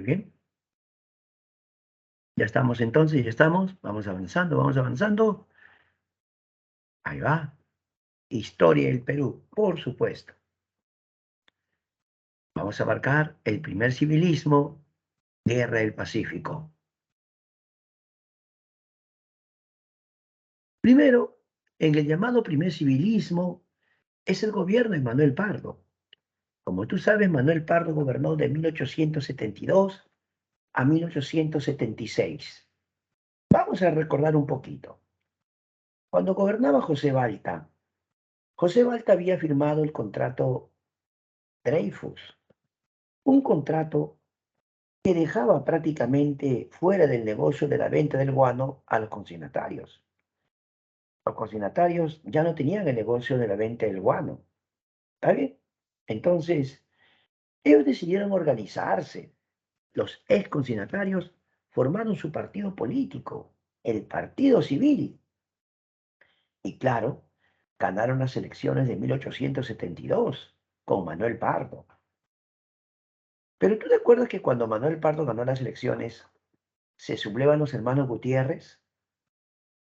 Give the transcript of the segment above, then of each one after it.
bien. Ya estamos entonces, ya estamos. Vamos avanzando, vamos avanzando. Ahí va. Historia del Perú, por supuesto. Vamos a abarcar el primer civilismo, Guerra del Pacífico. Primero, en el llamado primer civilismo, es el gobierno de Manuel Pardo. Como tú sabes, Manuel Pardo gobernó de 1872 a 1876. Vamos a recordar un poquito. Cuando gobernaba José Balta había firmado el contrato Dreyfus, un contrato que dejaba prácticamente fuera del negocio de la venta del guano a los consignatarios. Los consignatarios ya no tenían el negocio de la venta del guano. ¿Está bien? Entonces, ellos decidieron organizarse. Los ex consignatarios formaron su partido político, el Partido Civil. Y claro, ganaron las elecciones de 1872 con Manuel Pardo. Pero tú te acuerdas que cuando Manuel Pardo ganó las elecciones, se sublevan los hermanos Gutiérrez.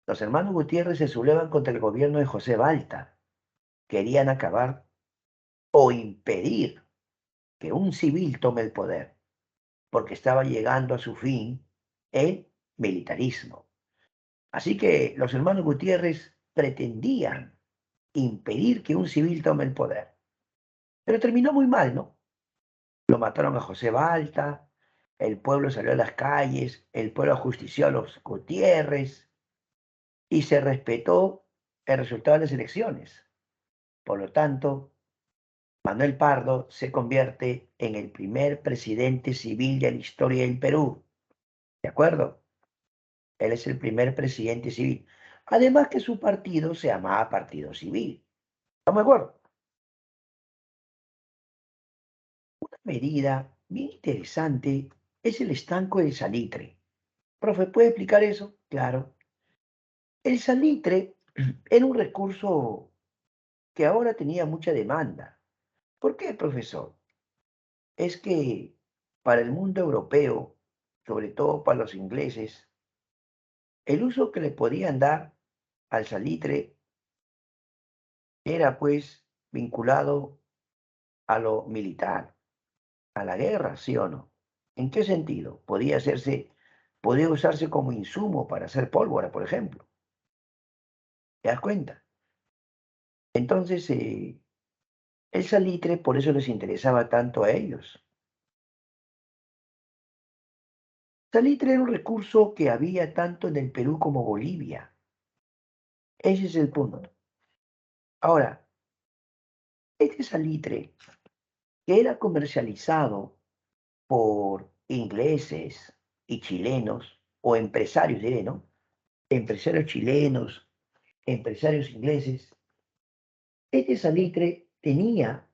Los hermanos Gutiérrez se sublevan contra el gobierno de José Balta. Querían acabar o impedir que un civil tome el poder, porque estaba llegando a su fin el militarismo. Así que los hermanos Gutiérrez pretendían impedir que un civil tome el poder. Pero terminó muy mal, ¿no? Lo mataron a José Balta, el pueblo salió a las calles, el pueblo ajustició a los Gutiérrez y se respetó el resultado de las elecciones. Por lo tanto, Manuel Pardo se convierte en el primer presidente civil de la historia del Perú. ¿De acuerdo? Él es el primer presidente civil. Además que su partido se llamaba Partido Civil. ¿Estamos de acuerdo? Una medida bien interesante es el estanco del salitre. Profe, ¿puede explicar eso? Claro. El salitre era un recurso que ahora tenía mucha demanda. ¿Por qué, profesor? Es que para el mundo europeo, sobre todo para los ingleses, el uso que le podían dar al salitre era pues vinculado a lo militar, a la guerra, ¿sí o no? ¿En qué sentido? Podía usarse como insumo para hacer pólvora, por ejemplo. ¿Te das cuenta? Entonces, el salitre por eso les interesaba tanto a ellos. Salitre era un recurso que había tanto en el Perú como Bolivia. Ese es el punto. Ahora, este salitre que era comercializado por ingleses y chilenos, o empresarios, diré, ¿no? Empresarios chilenos, empresarios ingleses, este salitre tenía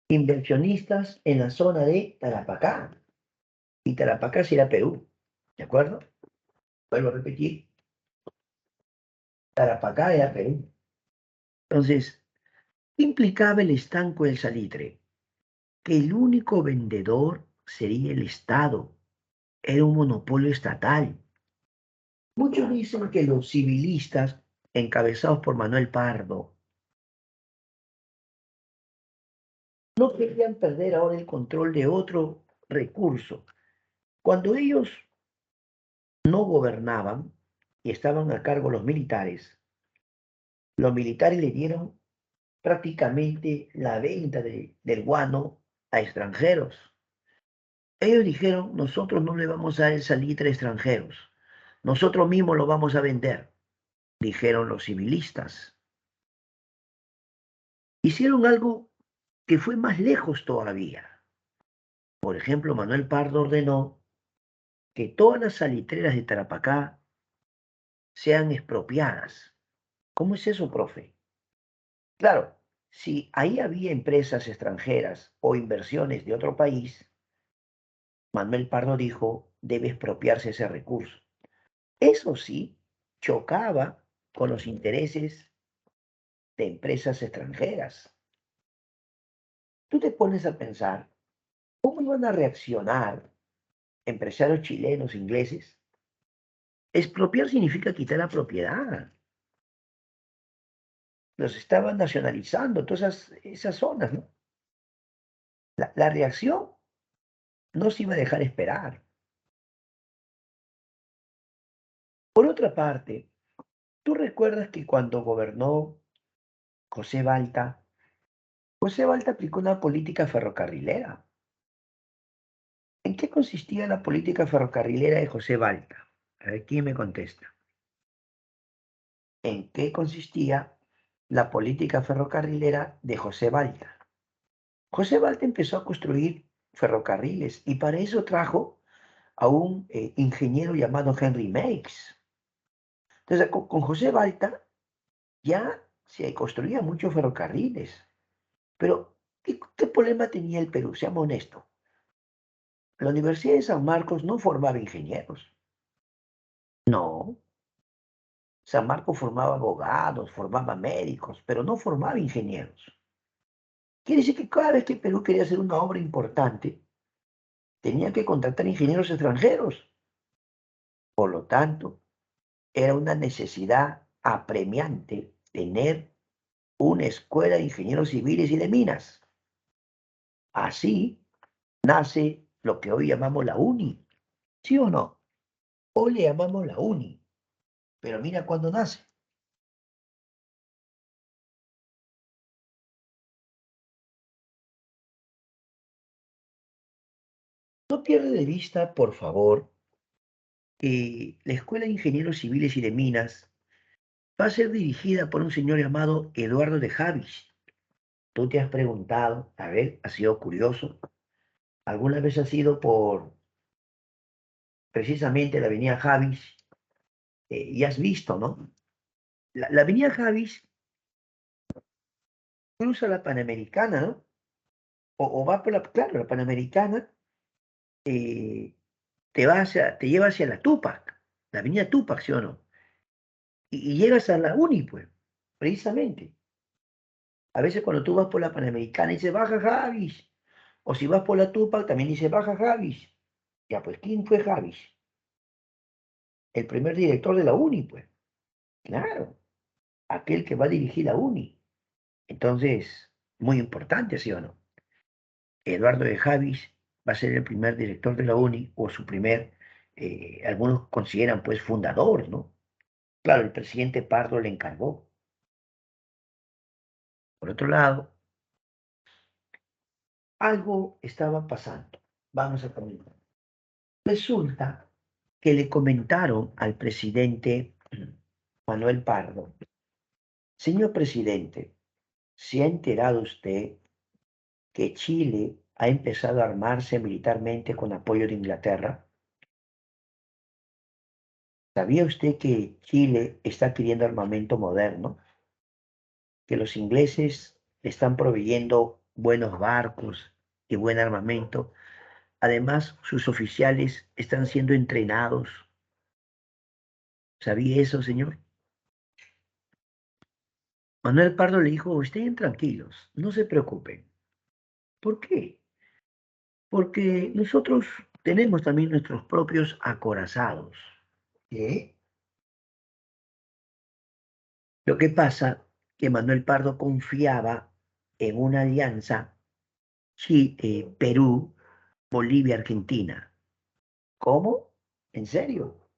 inversionistas en la zona de Tarapacá, y Tarapacá sí era Perú, ¿de acuerdo? Vuelvo a repetir, Tarapacá era Perú. Entonces, ¿qué implicaba el estanco del salitre? Que el único vendedor sería el Estado, era un monopolio estatal. Muchos dicen que los civilistas, encabezados por Manuel Pardo, no querían perder ahora el control de otro recurso. Cuando ellos no gobernaban y estaban a cargo los militares le dieron prácticamente la venta del guano a extranjeros. Ellos dijeron, nosotros no le vamos a dar el salitre a extranjeros, nosotros mismos lo vamos a vender, dijeron los civilistas. Hicieron algo que fue más lejos todavía. Por ejemplo, Manuel Pardo ordenó que todas las salitreras de Tarapacá sean expropiadas. ¿Cómo es eso, profe? Claro, si ahí había empresas extranjeras o inversiones de otro país, Manuel Pardo dijo, debe expropiarse ese recurso. Eso sí, chocaba con los intereses de empresas extranjeras. Tú te pones a pensar ¿Cómo iban a reaccionar empresarios chilenos, ingleses? Expropiar significa quitar la propiedad. Los estaban nacionalizando, todas esas zonas, ¿no? La reacción no se iba a dejar esperar. Por otra parte, ¿tú recuerdas que cuando gobernó José Balta, José Balta aplicó una política ferrocarrilera? ¿En qué consistía la política ferrocarrilera de José Balta? A ver, ¿quién me contesta? ¿En qué consistía la política ferrocarrilera de José Balta? José Balta empezó a construir ferrocarriles y para eso trajo a un ingeniero llamado Henry Meigs. Entonces, con José Balta ya se construían muchos ferrocarriles. Pero, ¿qué problema tenía el Perú? Seamos honestos. La Universidad de San Marcos no formaba ingenieros. No. San Marcos formaba abogados, formaba médicos, pero no formaba ingenieros. Quiere decir que cada vez que Perú quería hacer una obra importante, tenía que contratar ingenieros extranjeros. Por lo tanto, era una necesidad apremiante tener una escuela de ingenieros civiles y de minas. Así nace lo que hoy llamamos la UNI. ¿Sí o no? Hoy le llamamos la UNI. Pero mira cuándo nace. No pierde de vista, por favor, que la Escuela de Ingenieros Civiles y de Minas va a ser dirigida por un señor llamado Eduardo de Havis. Tú te has preguntado, a ver, has sido curioso, ¿alguna vez has ido por precisamente la avenida Havis y has visto, ¿no? La avenida Havis cruza la Panamericana, ¿no? O va por la, claro, la Panamericana eh, te lleva hacia la Tupac, la avenida Tupac, ¿sí o no? Y llegas a la Uni, pues, precisamente. A veces cuando tú vas por la Panamericana dice baja Javis, o si vas por la Tupac también dice baja Javis. Ya, pues, ¿quién fue Javis? El primer director de la Uni, pues. Claro, aquel que va a dirigir la Uni. Entonces, muy importante, ¿sí o no? Eduardo de Javis va a ser el primer director de la Uni, o su primer, algunos consideran pues fundador, ¿no? Claro, el presidente Pardo le encargó. Por otro lado, algo estaba pasando. Vamos a comentar. Resulta que le comentaron al presidente Manuel Pardo, señor presidente, ¿se ha enterado usted que Chile ha empezado a armarse militarmente con apoyo de Inglaterra? ¿Sabía usted que Chile está adquiriendo armamento moderno? Que los ingleses le están proveyendo buenos barcos y buen armamento. Además, sus oficiales están siendo entrenados. ¿Sabía eso, señor? Manuel Pardo le dijo, estén tranquilos, no se preocupen. ¿Por qué? Porque nosotros tenemos también nuestros propios acorazados. ¿Qué? Lo que pasa que Manuel Pardo confiaba en una alianza Perú, Bolivia, Argentina. ¿Cómo? ¿En serio?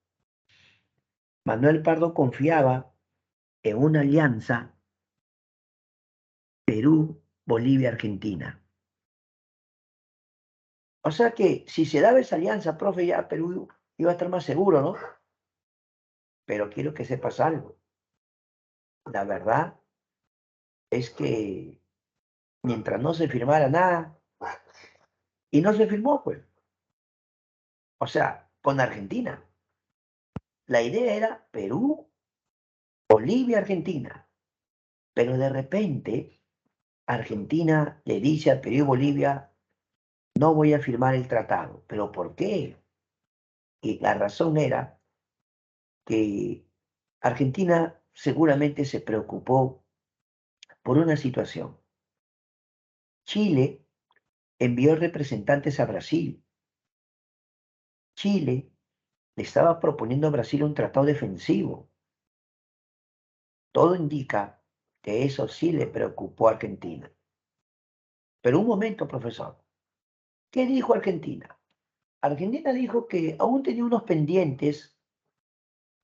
Manuel Pardo confiaba en una alianza Perú, Bolivia, Argentina. O sea que si se daba esa alianza, profe, ya Perú iba a estar más seguro, ¿no? Pero quiero que sepas algo. La verdad es que mientras no se firmara nada, y no se firmó, pues, o sea, con Argentina. La idea era Perú, Bolivia, Argentina. Pero de repente, Argentina le dice a Perú y Bolivia, no voy a firmar el tratado. ¿Pero por qué? Y la razón era que Argentina seguramente se preocupó por una situación. Chile envió representantes a Brasil. Chile le estaba proponiendo a Brasil un tratado defensivo. Todo indica que eso sí le preocupó a Argentina. Pero un momento, profesor. ¿Qué dijo Argentina? Argentina dijo que aún tenía unos pendientes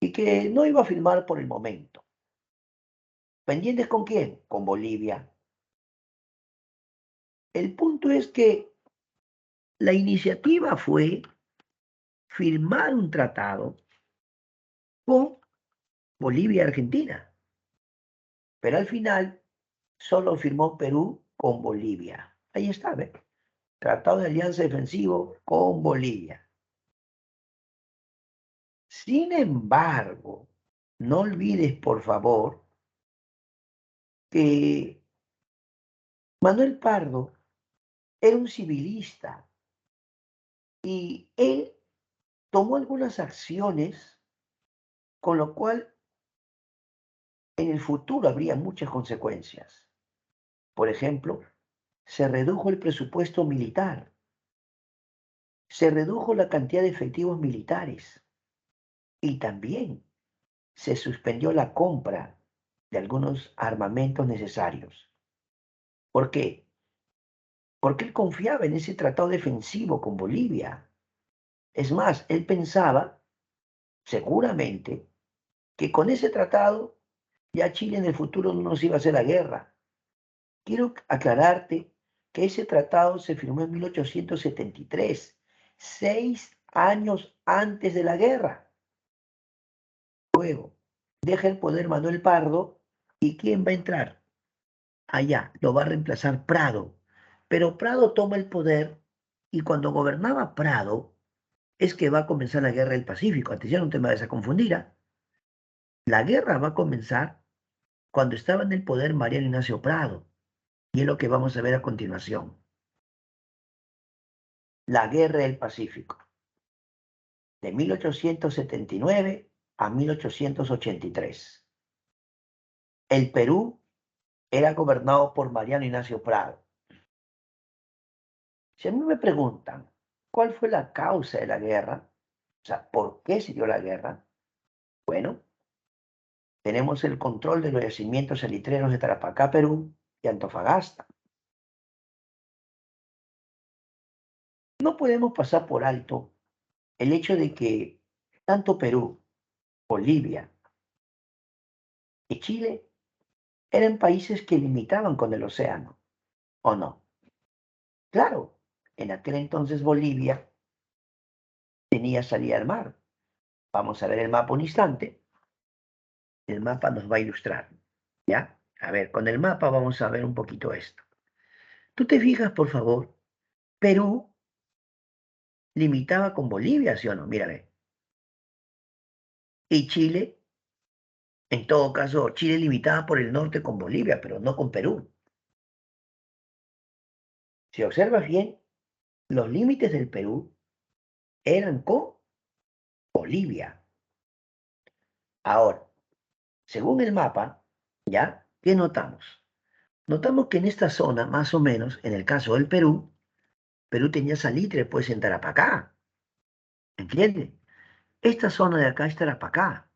y que no iba a firmar por el momento. ¿Pendientes con quién? Con Bolivia. El punto es que la iniciativa fue firmar un tratado con Bolivia y Argentina, pero al final solo firmó Perú con Bolivia. Ahí está, ¿ve? Tratado de alianza defensivo con Bolivia. Sin embargo, no olvides, por favor, que Manuel Pardo era un civilista y él tomó algunas acciones, con lo cual en el futuro habría muchas consecuencias. Por ejemplo, se redujo el presupuesto militar, se redujo la cantidad de efectivos militares y también se suspendió la compra de algunos armamentos necesarios. ¿Por qué? Porque él confiaba en ese tratado defensivo con Bolivia. Es más, él pensaba, seguramente, que con ese tratado ya Chile en el futuro no nos iba a hacer la guerra. Quiero aclararte que ese tratado se firmó en 1873, 6 años antes de la guerra. Luego, deja el poder Manuel Pardo y ¿quién va a entrar? Allá, lo va a reemplazar Prado. Pero Prado toma el poder y cuando gobernaba Prado es que va a comenzar la guerra del Pacífico. Atención, no te me vayas a confundir. La guerra va a comenzar cuando estaba en el poder Mariano Ignacio Prado. Y es lo que vamos a ver a continuación. La guerra del Pacífico, de 1879 a 1883. El Perú era gobernado por Mariano Ignacio Prado. Si a mí me preguntan cuál fue la causa de la guerra, o sea, ¿por qué se dio la guerra? Bueno, tenemos el control de los yacimientos salitreros de Tarapacá, Perú y Antofagasta. No podemos pasar por alto el hecho de que tanto Perú, Bolivia y Chile eran países que limitaban con el océano, ¿o no? Claro, en aquel entonces Bolivia tenía salida al mar. Vamos a ver el mapa un instante. El mapa nos va a ilustrar, ¿ya? A ver, con el mapa vamos a ver un poquito esto. Tú te fijas, por favor, Perú limitaba con Bolivia, ¿sí o no? Mira, ve. Y Chile, en todo caso, Chile limitaba por el norte con Bolivia, pero no con Perú. Si observas bien, los límites del Perú eran con Bolivia. Ahora, según el mapa, ¿ya? ¿Qué notamos? Notamos que en esta zona, más o menos, en el caso del Perú, Perú tenía salitre, pues, en Tarapacá, ¿entiendes? Esta zona de acá es Tarapacá.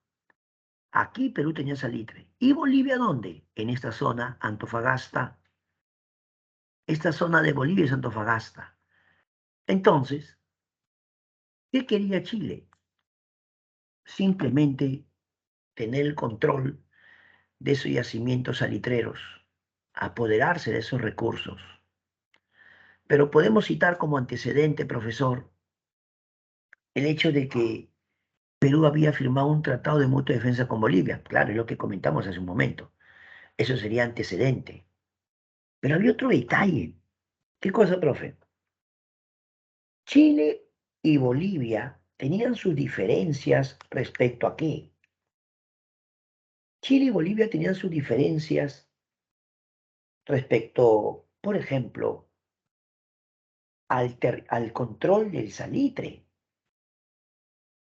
Aquí Perú tenía salitre. ¿Y Bolivia dónde? En esta zona, Antofagasta. Esta zona de Bolivia es Antofagasta. Entonces, ¿qué quería Chile? Simplemente tener el control de esos yacimientos salitreros, apoderarse de esos recursos. Pero podemos citar como antecedente, profesor, el hecho de que Perú había firmado un tratado de mutua defensa con Bolivia. Claro, es lo que comentamos hace un momento. Eso sería antecedente. Pero había otro detalle. ¿Qué cosa, profe? Chile y Bolivia tenían sus diferencias respecto a qué. Chile y Bolivia tenían sus diferencias respecto, por ejemplo, al control del salitre.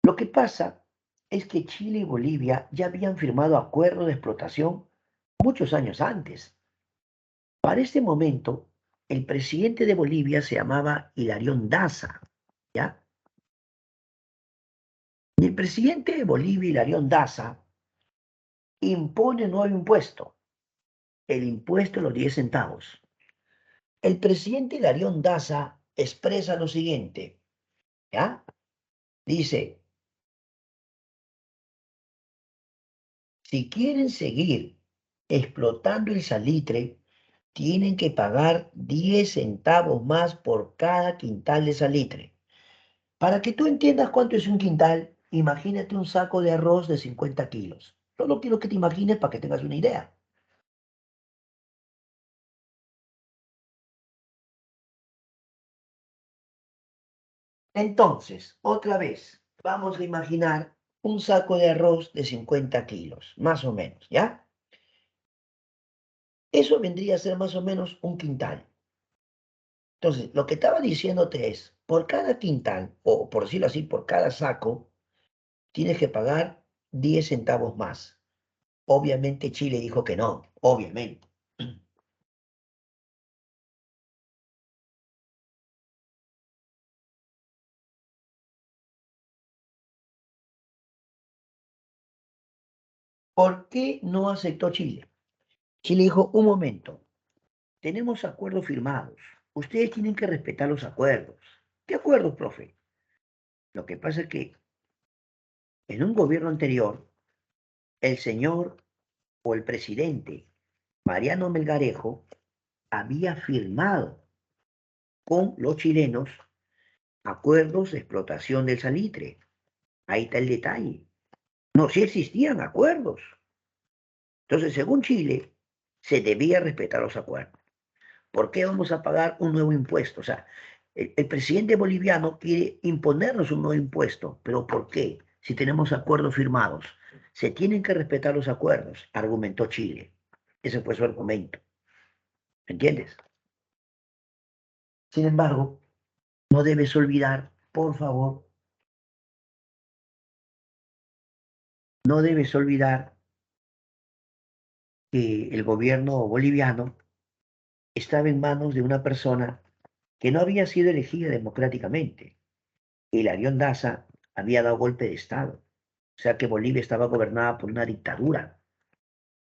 Lo que pasa es que Chile y Bolivia ya habían firmado acuerdos de explotación muchos años antes. Para este momento, El presidente de Bolivia se llamaba Hilarión Daza, ¿ya? Y el presidente de Bolivia, Hilarión Daza, impone un nuevo impuesto, el impuesto de los 10 centavos. El presidente Hilarión Daza expresa lo siguiente, ¿ya? Dice, si quieren seguir explotando el salitre, tienen que pagar 10 centavos más por cada quintal de salitre. Para que tú entiendas cuánto es un quintal, imagínate un saco de arroz de 50 kilos. Solo quiero que te imagines para que tengas una idea. Entonces, otra vez, vamos a imaginar un saco de arroz de 50 kilos, más o menos, ¿ya? Eso vendría a ser más o menos un quintal. Entonces, lo que estaba diciéndote es, por cada quintal, o por decirlo así, por cada saco, tienes que pagar 10 centavos más. Obviamente Chile dijo que no, obviamente. ¿Por qué no aceptó Chile? Chile dijo, un momento, tenemos acuerdos firmados. Ustedes tienen que respetar los acuerdos. ¿Qué acuerdos, profe? Lo que pasa es que en un gobierno anterior, el señor o el presidente Mariano Melgarejo había firmado con los chilenos acuerdos de explotación del salitre. Ahí está el detalle. No, sí existían acuerdos. Entonces, según Chile, se debía respetar los acuerdos. ¿Por qué vamos a pagar un nuevo impuesto? O sea, el presidente boliviano quiere imponernos un nuevo impuesto, pero ¿por qué? Si tenemos acuerdos firmados, se tienen que respetar los acuerdos, argumentó Chile. Ese fue su argumento. ¿Me entiendes? Sin embargo, no debes olvidar, por favor, no debes olvidar que el gobierno boliviano estaba en manos de una persona que no había sido elegida democráticamente. Hilarión Daza había dado golpe de Estado. O sea que Bolivia estaba gobernada por una dictadura.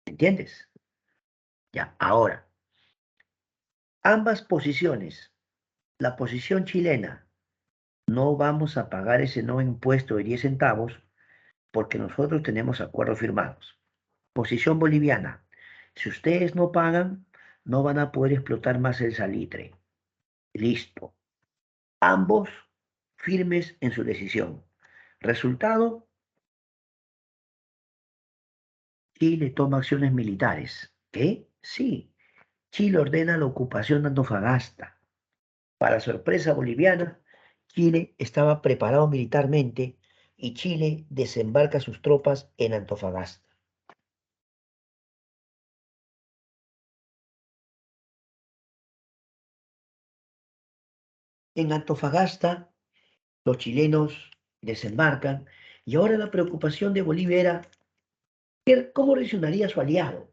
¿Entiendes? Ya, ahora, ambas posiciones, la posición chilena, no vamos a pagar ese nuevo impuesto de 10 centavos porque nosotros tenemos acuerdos firmados. Posición boliviana, si ustedes no pagan, no van a poder explotar más el salitre. Listo. Ambos firmes en su decisión. Resultado, Chile toma acciones militares. ¿Qué? Sí. Chile ordena la ocupación de Antofagasta. Para sorpresa boliviana, Chile estaba preparado militarmente y Chile desembarca sus tropas en Antofagasta. En Antofagasta, los chilenos desembarcan y ahora la preocupación de Bolivia era ver cómo reaccionaría su aliado.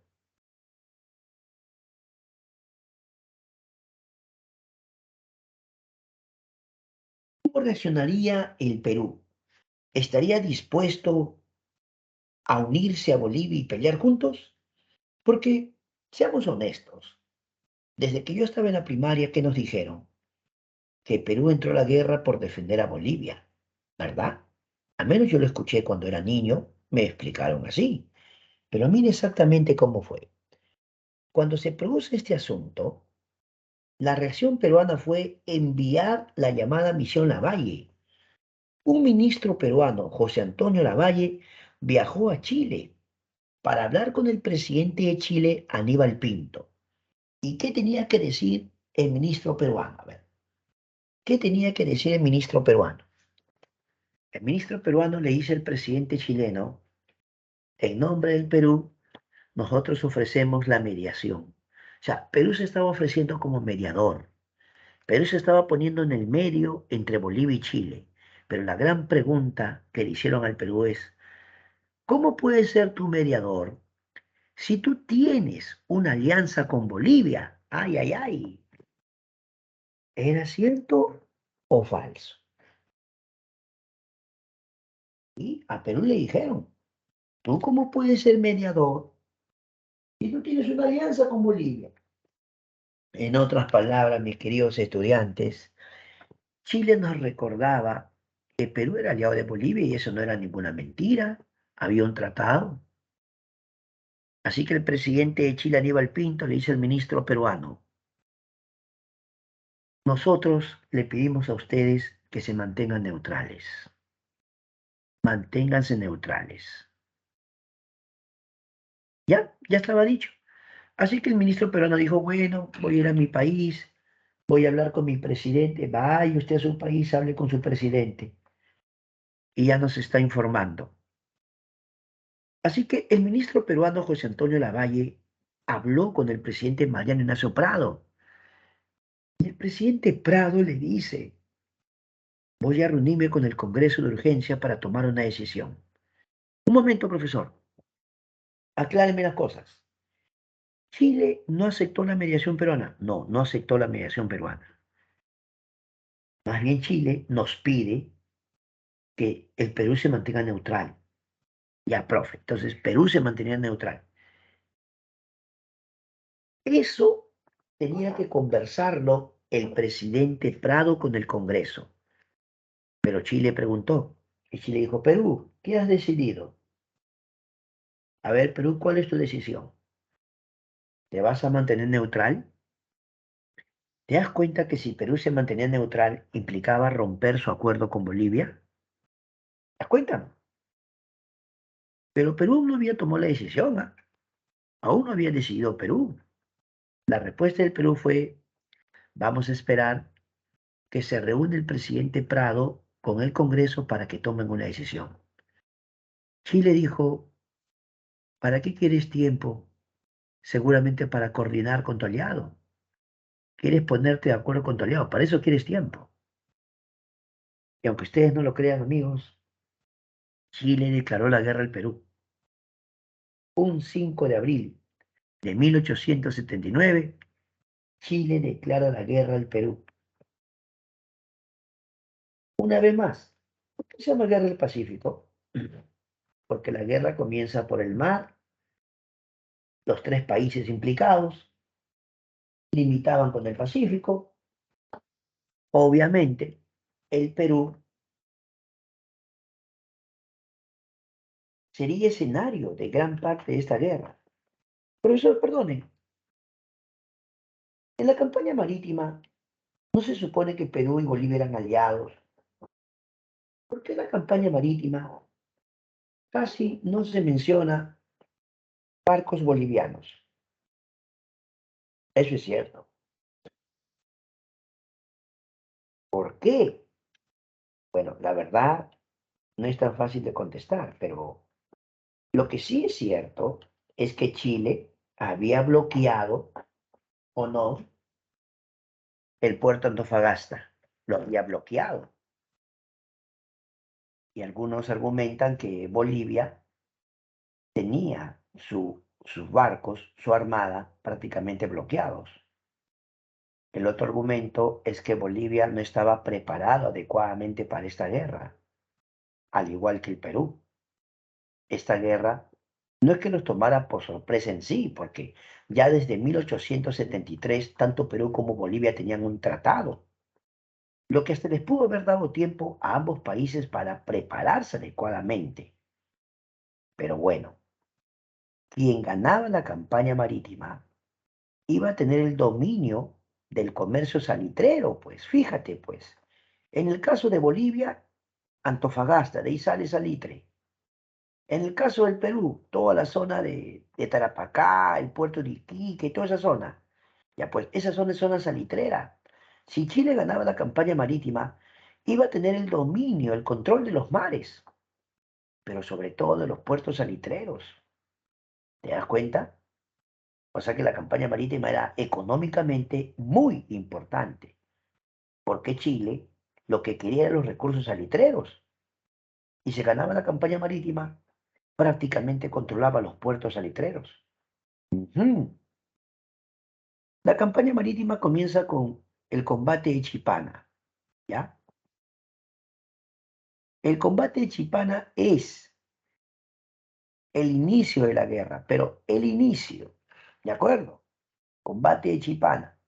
¿Cómo reaccionaría el Perú? ¿Estaría dispuesto a unirse a Bolivia y pelear juntos? Porque, seamos honestos, desde que yo estaba en la primaria, ¿qué nos dijeron? Que Perú entró a la guerra por defender a Bolivia, ¿verdad? Al menos yo lo escuché cuando era niño, me explicaron así. Pero mire exactamente cómo fue. Cuando se produce este asunto, la reacción peruana fue enviar la llamada Misión Lavalle. Un ministro peruano, José Antonio Lavalle, viajó a Chile para hablar con el presidente de Chile, Aníbal Pinto. ¿Y qué tenía que decir el ministro peruano? A ver, ¿qué tenía que decir el ministro peruano? El ministro peruano le dice al presidente chileno, en nombre del Perú, nosotros ofrecemos la mediación. O sea, Perú se estaba ofreciendo como mediador. Perú se estaba poniendo en el medio entre Bolivia y Chile. Pero la gran pregunta que le hicieron al Perú es, ¿cómo puedes ser tu mediador si tú tienes una alianza con Bolivia? Ay, ay, ay. ¿Era cierto o falso? Y a Perú le dijeron, ¿tú cómo puedes ser mediador si tú tienes una alianza con Bolivia? En otras palabras, mis queridos estudiantes, Chile nos recordaba que Perú era aliado de Bolivia y eso no era ninguna mentira. Había un tratado. Así que el presidente de Chile, Aníbal Pinto, le dice al ministro peruano, nosotros le pedimos a ustedes que se mantengan neutrales. Manténganse neutrales. Ya estaba dicho. Así que el ministro peruano dijo, bueno, voy a ir a mi país, voy a hablar con mi presidente. Vaya usted a su país, hable con su presidente. Y ya nos está informando. Así que el ministro peruano José Antonio Lavalle habló con el presidente Mariano Ignacio Prado. Y el presidente Prado le dice, voy a reunirme con el Congreso de urgencia para tomar una decisión. Un momento, profesor. Acláreme las cosas. Chile no aceptó la mediación peruana. No, no aceptó la mediación peruana. Más bien Chile nos pide que el Perú se mantenga neutral. Ya, profe. Entonces, Perú se mantenía neutral. Eso tenía que conversarlo el presidente Prado con el Congreso. Pero Chile preguntó. Y Chile dijo, Perú, ¿qué has decidido? A ver, Perú, ¿cuál es tu decisión? ¿Te vas a mantener neutral? ¿Te das cuenta que si Perú se mantenía neutral implicaba romper su acuerdo con Bolivia? ¿Te das cuenta? Pero Perú no había tomado la decisión, ¿ah? Aún no había decidido Perú. La respuesta del Perú fue, vamos a esperar que se reúne el presidente Prado con el Congreso para que tomen una decisión. Chile dijo, ¿para qué quieres tiempo? Seguramente para coordinar con tu aliado. Quieres ponerte de acuerdo con tu aliado, para eso quieres tiempo. Y aunque ustedes no lo crean, amigos, Chile declaró la guerra al Perú. Un 5 de abril de 1879, Chile declara la guerra al Perú. Una vez más, ¿por qué se llama guerra del Pacífico? Porque la guerra comienza por el mar, los tres países implicados limitaban con el Pacífico. Obviamente, el Perú sería escenario de gran parte de esta guerra. Profesor, perdone, en la campaña marítima no se supone que Perú y Bolivia eran aliados. ¿Por qué en la campaña marítima casi no se menciona barcos bolivianos? Eso es cierto. ¿Por qué? Bueno, la verdad no es tan fácil de contestar, pero lo que sí es cierto es que Chile había bloqueado, o no, el puerto Antofagasta. Lo había bloqueado. Y algunos argumentan que Bolivia tenía sus barcos, su armada prácticamente bloqueados. El otro argumento es que Bolivia no estaba preparado adecuadamente para esta guerra, al igual que el Perú. Esta guerra no es que nos tomara por sorpresa en sí, porque ya desde 1873 tanto Perú como Bolivia tenían un tratado, lo que hasta les pudo haber dado tiempo a ambos países para prepararse adecuadamente. Pero bueno, quien ganaba la campaña marítima iba a tener el dominio del comercio salitrero, pues fíjate, pues. En el caso de Bolivia, Antofagasta, de ahí sale salitre. En el caso del Perú, toda la zona de Tarapacá, el puerto de Iquique, toda esa zona. Ya pues, esa zona es zona salitrera. Si Chile ganaba la campaña marítima, iba a tener el dominio, el control de los mares, pero sobre todo de los puertos salitreros. ¿Te das cuenta? O sea que la campaña marítima era económicamente muy importante, porque Chile lo que quería eran los recursos salitreros. Y se ganaba la campaña marítima, prácticamente controlaba los puertos salitreros. Ujú. La campaña marítima comienza con el combate de Chipana, ¿ya? El combate de Chipana es el inicio de la guerra, pero el inicio, ¿de acuerdo? Combate de Chipana.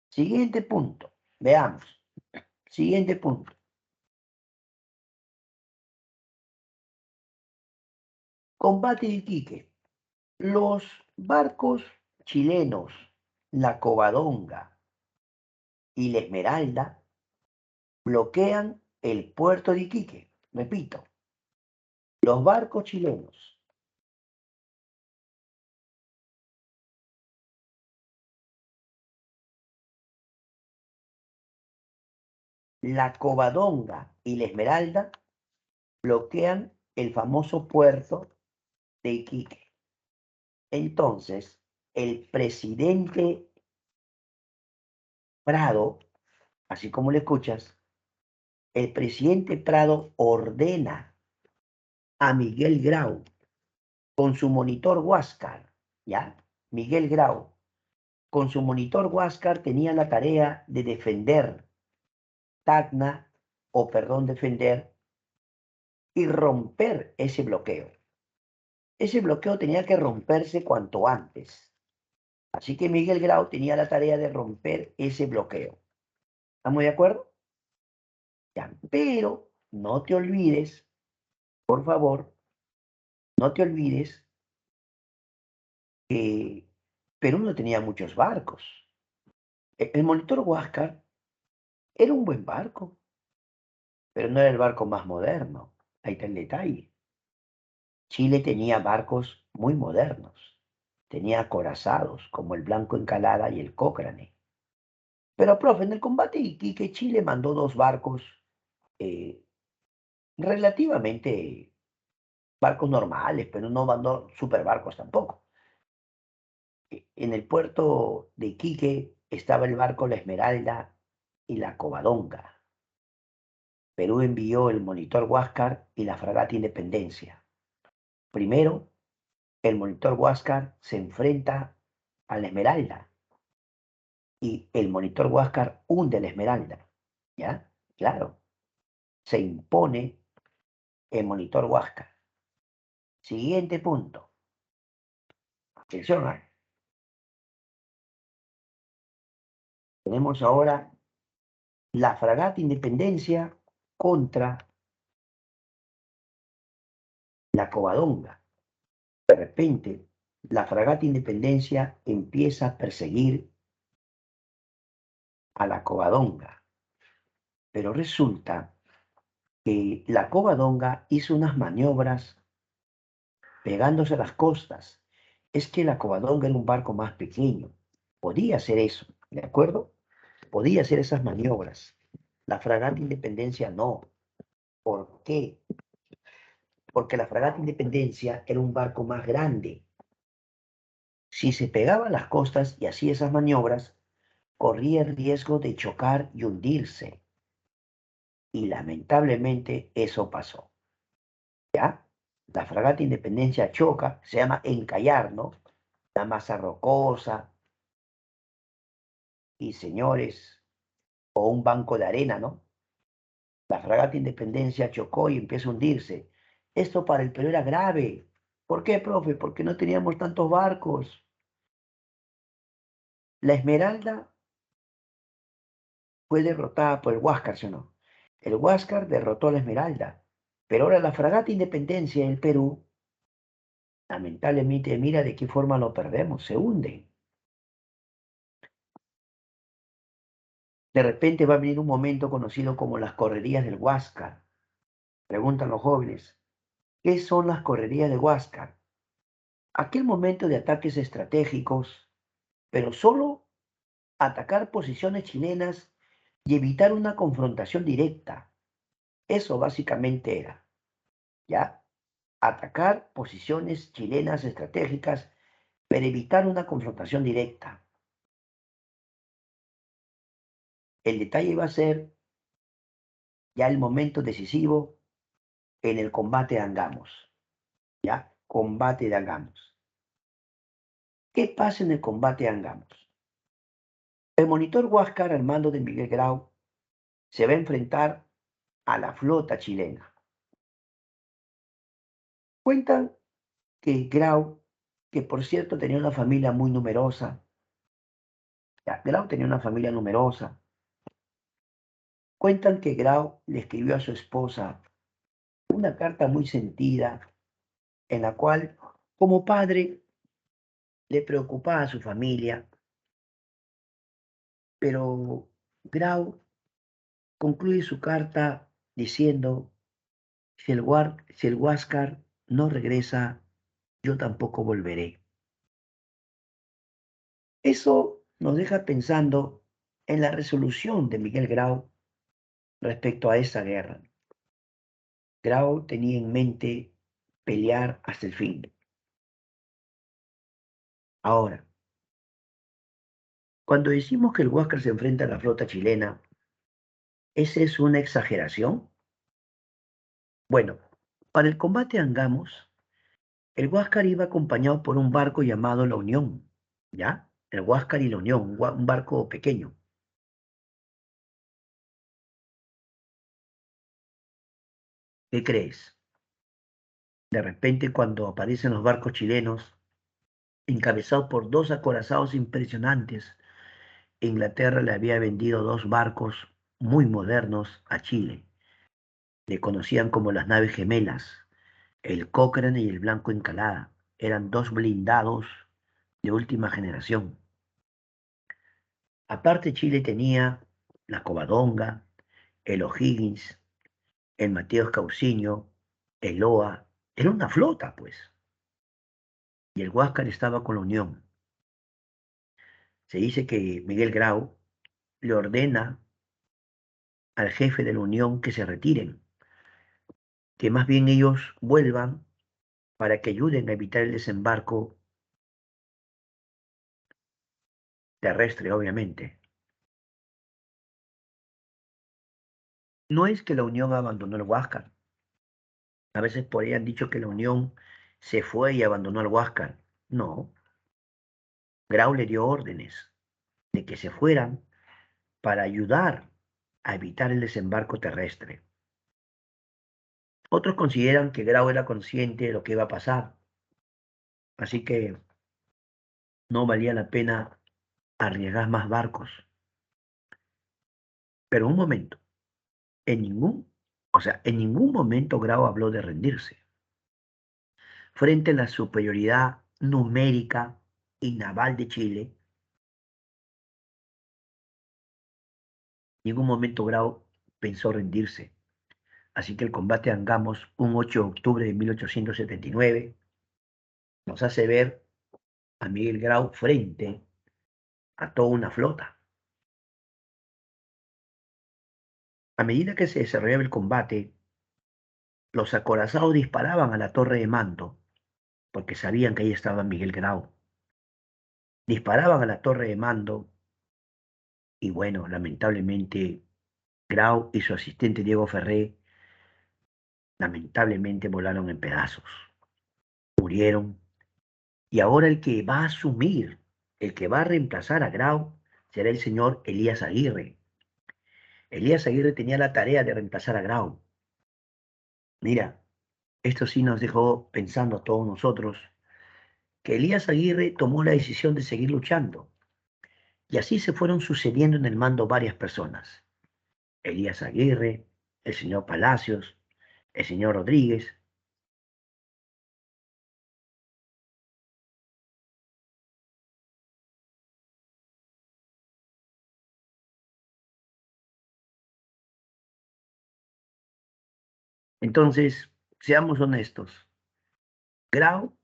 Siguiente punto, veamos. Siguiente punto. Combate de Iquique. Los barcos chilenos, la Covadonga y la Esmeralda, bloquean el puerto de Iquique. Repito, los barcos chilenos, la Covadonga y la Esmeralda bloquean el famoso puerto de Iquique. Entonces, el presidente Prado, así como le escuchas, el presidente Prado ordena a Miguel Grau con su monitor Huáscar, ¿ya? Miguel Grau, con su monitor Huáscar tenía la tarea de defender Tacna, o perdón, defender y romper ese bloqueo. Ese bloqueo tenía que romperse cuanto antes. Así que Miguel Grau tenía la tarea de romper ese bloqueo. ¿Estamos de acuerdo? Ya. Pero no te olvides, por favor, no te olvides que Perú no tenía muchos barcos. El monitor Huáscar era un buen barco, pero no era el barco más moderno. Ahí está el detalle. Chile tenía barcos muy modernos. Tenía acorazados como el Blanco Encalada y el Cochrane. Pero, profe, en el combate de Iquique, Chile mandó dos barcos eh, relativamente barcos normales, pero no mandó superbarcos tampoco. En el puerto de Iquique estaba el barco La Esmeralda y la Covadonga. Perú envió el monitor Huáscar y la fragata Independencia. Primero, el monitor Huáscar se enfrenta a la Esmeralda y el monitor Huáscar hunde la Esmeralda. ¿Ya? Claro. Se impone el monitor Huáscar. Siguiente punto. Atención, ¿eh? Tenemos ahora la fragata Independencia contra la Covadonga. De repente, la fragata Independencia empieza a perseguir a la Covadonga, pero resulta que la Covadonga hizo unas maniobras pegándose a las costas. Es que la Covadonga era un barco más pequeño, podía hacer eso, ¿de acuerdo? Podía hacer esas maniobras. La fragata Independencia no. ¿Por qué? Porque la fragata Independencia era un barco más grande. Si se pegaba a las costas y hacía esas maniobras, corría el riesgo de chocar y hundirse. Y lamentablemente eso pasó. ¿Ya? La fragata Independencia choca, se llama encallar, ¿no? La masa rocosa y señores, o un banco de arena, ¿no? La fragata Independencia chocó y empieza a hundirse. Esto para el Perú era grave. ¿Por qué, profe? Porque no teníamos tantos barcos. La Esmeralda fue derrotada por el Huáscar, ¿sí o no? El Huáscar derrotó a la Esmeralda, pero ahora la fragata Independencia en el Perú, lamentablemente, mira de qué forma lo perdemos, se hunde. De repente va a venir un momento conocido como las correrías del Huáscar. Preguntan los jóvenes, ¿qué son las correrías de Huáscar? Aquel momento de ataques estratégicos, pero solo atacar posiciones chilenas y evitar una confrontación directa. Eso básicamente era, ¿ya? Atacar posiciones chilenas estratégicas para evitar una confrontación directa. El detalle va a ser ya el momento decisivo en el combate de Angamos, ¿ya? Combate de Angamos. ¿Qué pasa en el combate a Angamos? El monitor Huáscar, al mando de Miguel Grau, se va a enfrentar a la flota chilena. Cuentan que Grau, que por cierto tenía una familia muy numerosa, ya, Grau tenía una familia numerosa, cuentan que Grau le escribió a su esposa una carta muy sentida en la cual, como padre, le preocupaba a su familia, pero Grau concluye su carta diciendo, si el Huáscar no regresa, yo tampoco volveré. Eso nos deja pensando en la resolución de Miguel Grau respecto a esa guerra. Grau tenía en mente pelear hasta el fin. Ahora, cuando decimos que el Huáscar se enfrenta a la flota chilena, ¿esa es una exageración? Bueno, para el combate a Angamos, el Huáscar iba acompañado por un barco llamado La Unión, ¿ya? El Huáscar y La Unión, un barco pequeño. ¿Qué crees? De repente, cuando aparecen los barcos chilenos, encabezados por dos acorazados impresionantes, Inglaterra le había vendido dos barcos muy modernos a Chile. Le conocían como las naves gemelas, el Cochrane y el Blanco Encalada. Eran dos blindados de última generación. Aparte, Chile tenía la Covadonga, el O'Higgins, el Mateos Cauciño, el Oa. Era una flota, pues. Y el Huáscar estaba con la Unión. Se dice que Miguel Grau le ordena al jefe de la Unión que se retiren, que más bien ellos vuelvan para que ayuden a evitar el desembarco terrestre, obviamente. No es que la Unión abandonó el Huáscar. A veces por ahí han dicho que la Unión se fue y abandonó el Huáscar. No, Grau le dio órdenes de que se fueran para ayudar a evitar el desembarco terrestre. Otros consideran que Grau era consciente de lo que iba a pasar, así que no valía la pena arriesgar más barcos. Pero un momento, en ningún momento Grau habló de rendirse. Frente a la superioridad numérica y naval de Chile, en ningún momento Grau pensó rendirse. Así que el combate de Angamos, un 8 de octubre de 1879, nos hace ver a Miguel Grau frente a toda una flota. A medida que se desarrollaba el combate, los acorazados disparaban a la torre de mando, porque sabían que ahí estaba Miguel Grau. Disparaban a la torre de mando y bueno, lamentablemente Grau y su asistente Diego Ferré lamentablemente volaron en pedazos, murieron. Y ahora el que va a asumir, el que va a reemplazar a Grau, será el señor Elías Aguirre. Elías Aguirre tenía la tarea de reemplazar a Grau. Mira, esto sí nos dejó pensando a todos nosotros que Elías Aguirre tomó la decisión de seguir luchando. Y así se fueron sucediendo en el mando varias personas. Elías Aguirre, el señor Palacios, el señor Rodríguez. Entonces, seamos honestos. Grau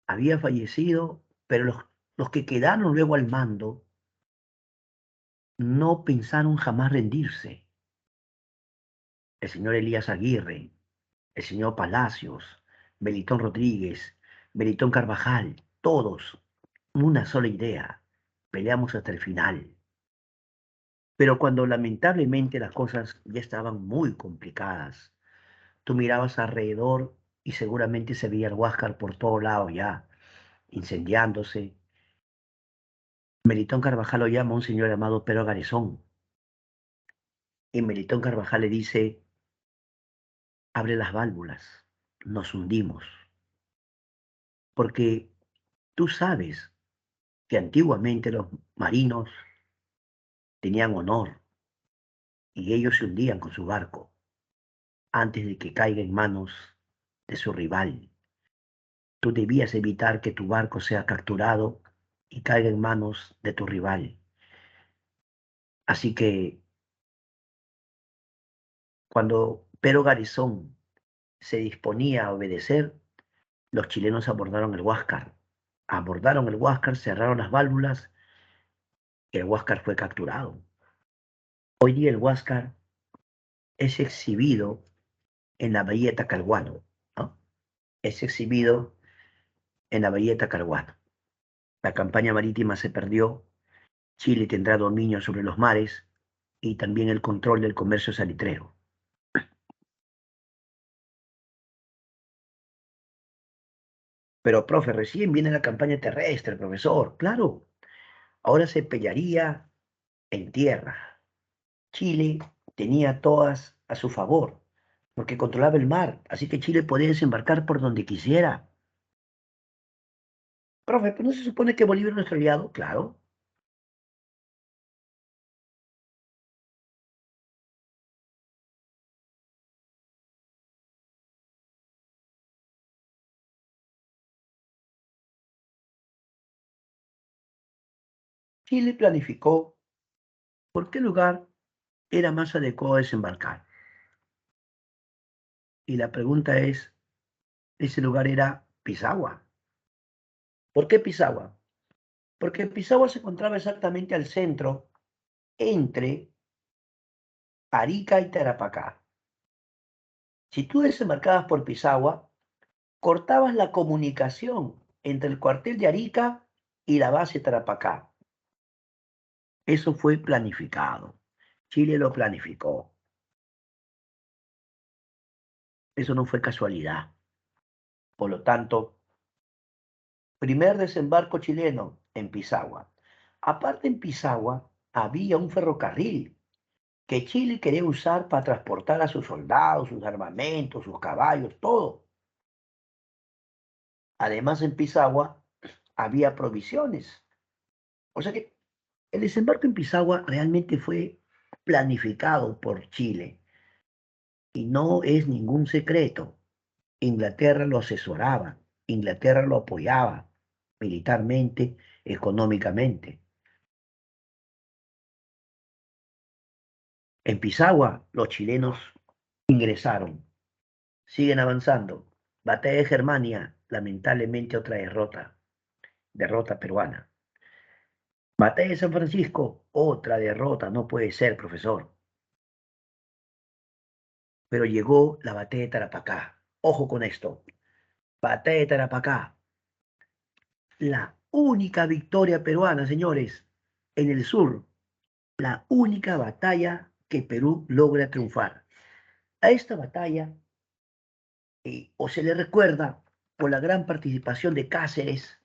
había fallecido, pero los que quedaron luego al mando no pensaron jamás rendirse. El señor Elías Aguirre, el señor Palacios, Melitón Rodríguez, Melitón Carvajal, todos, una sola idea, peleamos hasta el final. Pero cuando lamentablemente las cosas ya estaban muy complicadas, tú mirabas alrededor y seguramente se veía el Huáscar por todos lados ya. incendiándose. Melitón Carvajal lo llama a un señor llamado Pedro Garzón. Y Melitón Carvajal le dice, abre las válvulas, nos hundimos. Porque tú sabes que antiguamente los marinos tenían honor y ellos se hundían con su barco antes de que caiga en manos de su rival. Tú debías evitar que tu barco sea capturado y caiga en manos de tu rival. Así que cuando Pero Garizón se disponía a obedecer, los chilenos abordaron el Huáscar. Abordaron el Huáscar, cerraron las válvulas y el Huáscar fue capturado. Hoy día el Huáscar es exhibido en la bahía de Talcahuano, ¿no? Es exhibido en la bahía de Talcahuano. La campaña marítima se perdió, Chile tendrá dominio sobre los mares y también el control del comercio salitrero. Pero, profe, recién viene la campaña terrestre, profesor. Claro, ahora se pelearía en tierra. Chile tenía todas a su favor, porque controlaba el mar, así que Chile podía desembarcar por donde quisiera. Profe, ¿pero no se supone que Bolivia es nuestro aliado? Claro. Chile planificó por qué lugar era más adecuado desembarcar. Y la pregunta es, ese lugar era Pisagua. ¿Por qué Pisagua? Porque Pisagua se encontraba exactamente al centro entre Arica y Tarapacá. Si tú desembarcabas por Pisagua, cortabas la comunicación entre el cuartel de Arica y la base Tarapacá. Eso fue planificado. Chile lo planificó. Eso no fue casualidad. Por lo tanto, primer desembarco chileno en Pisagua. Aparte en Pisagua había un ferrocarril que Chile quería usar para transportar a sus soldados, sus armamentos, sus caballos, todo. Además en Pisagua había provisiones. O sea que el desembarco en Pisagua realmente fue planificado por Chile y no es ningún secreto. Inglaterra lo asesoraba, Inglaterra lo apoyaba militarmente, económicamente. En Pisagua los chilenos ingresaron, siguen avanzando. Batalla de Germania, lamentablemente otra derrota, derrota peruana. Batalla de San Francisco, otra derrota, no puede ser, profesor. Pero llegó la batalla de Tarapacá. Ojo con esto. Batalla de Tarapacá, la única victoria peruana, señores, en el sur, la única batalla que Perú logra triunfar. A esta batalla, o se le recuerda por la gran participación de Cáceres,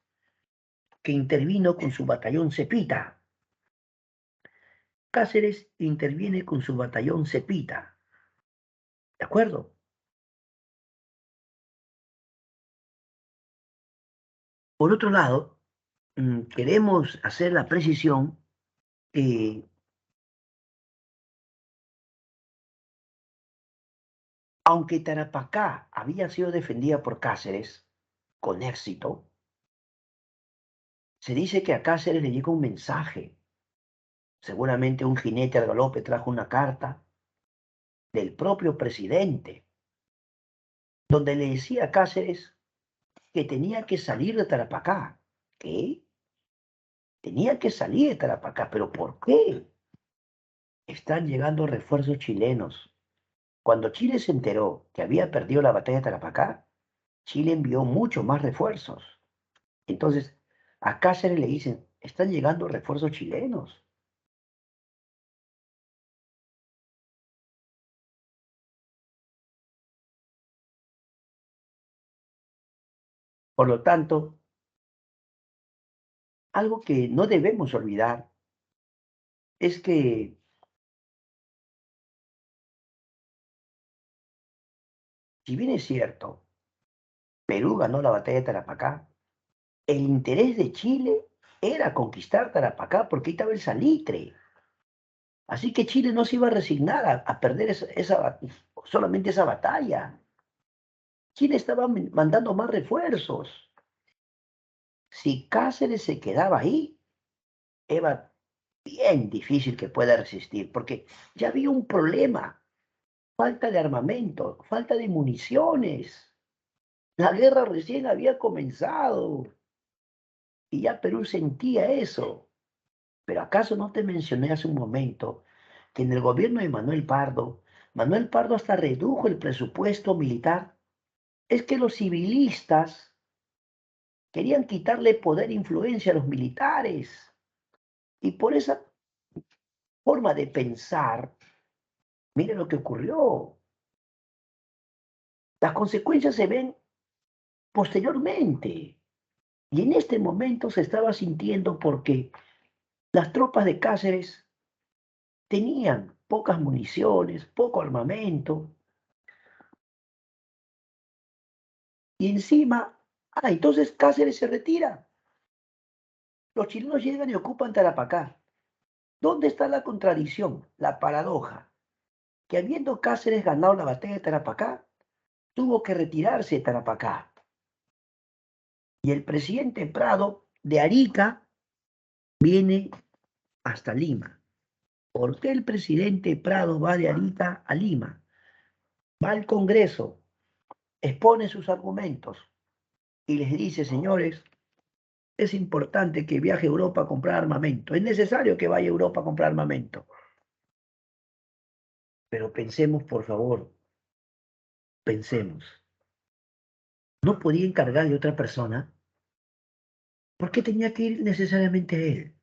que intervino con su batallón Cepita. Cáceres interviene con su batallón Cepita, ¿de acuerdo? Por otro lado, queremos hacer la precisión que, aunque Tarapacá había sido defendida por Cáceres con éxito, se dice que a Cáceres le llegó un mensaje. Seguramente un jinete al galope trajo una carta del propio presidente, donde le decía a Cáceres que tenía que salir de Tarapacá. ¿Qué? Tenía que salir de Tarapacá, pero ¿por qué? Están llegando refuerzos chilenos. Cuando Chile se enteró que había perdido la batalla de Tarapacá, Chile envió muchos más refuerzos. Entonces, a Cáceres le dicen, están llegando refuerzos chilenos. Por lo tanto, algo que no debemos olvidar es que, si bien es cierto, Perú ganó la batalla de Tarapacá, el interés de Chile era conquistar Tarapacá porque ahí estaba el salitre. Así que Chile no se iba a resignar a perder solamente esa batalla. Chile estaba mandando más refuerzos. Si Cáceres se quedaba ahí, era bien difícil que pueda resistir, porque ya había un problema, falta de armamento, falta de municiones. La guerra recién había comenzado y ya Perú sentía eso. Pero ¿acaso no te mencioné hace un momento que en el gobierno de Manuel Pardo hasta redujo el presupuesto militar? Es que los civilistas querían quitarle poder e influencia a los militares. Y por esa forma de pensar, mire lo que ocurrió. Las consecuencias se ven posteriormente. Y en este momento se estaba sintiendo porque las tropas de Cáceres tenían pocas municiones, poco armamento, y encima, entonces Cáceres se retira. Los chilenos llegan y ocupan Tarapacá. ¿Dónde está la contradicción, la paradoja? Que habiendo Cáceres ganado la batalla de Tarapacá, tuvo que retirarse de Tarapacá. Y el presidente Prado de Arica viene hasta Lima. ¿Por qué el presidente Prado va de Arica a Lima? Va al Congreso, expone sus argumentos y les dice, señores, es importante que viaje a Europa a comprar armamento. Es necesario que vaya a Europa a comprar armamento. Pero pensemos, por favor, pensemos. ¿No podía encargar de otra persona? ¿Por qué tenía que ir necesariamente él?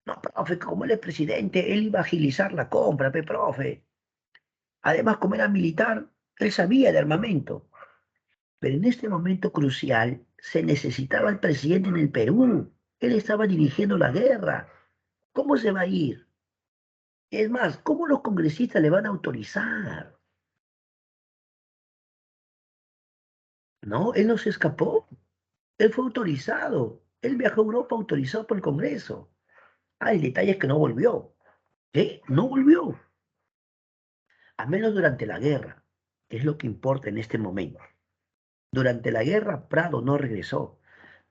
No, profe, como él es presidente, él iba a agilizar la compra, profe. Además, como era militar, él sabía de armamento. Pero en este momento crucial se necesitaba el presidente en el Perú. Él estaba dirigiendo la guerra. ¿Cómo se va a ir? Es más, ¿cómo los congresistas le van a autorizar? No, él no se escapó. Él fue autorizado. Él viajó a Europa autorizado por el Congreso. El detalle es que no volvió. ¿Sí? No volvió. Al menos durante la guerra, que es lo que importa en este momento. Durante la guerra, Prado no regresó.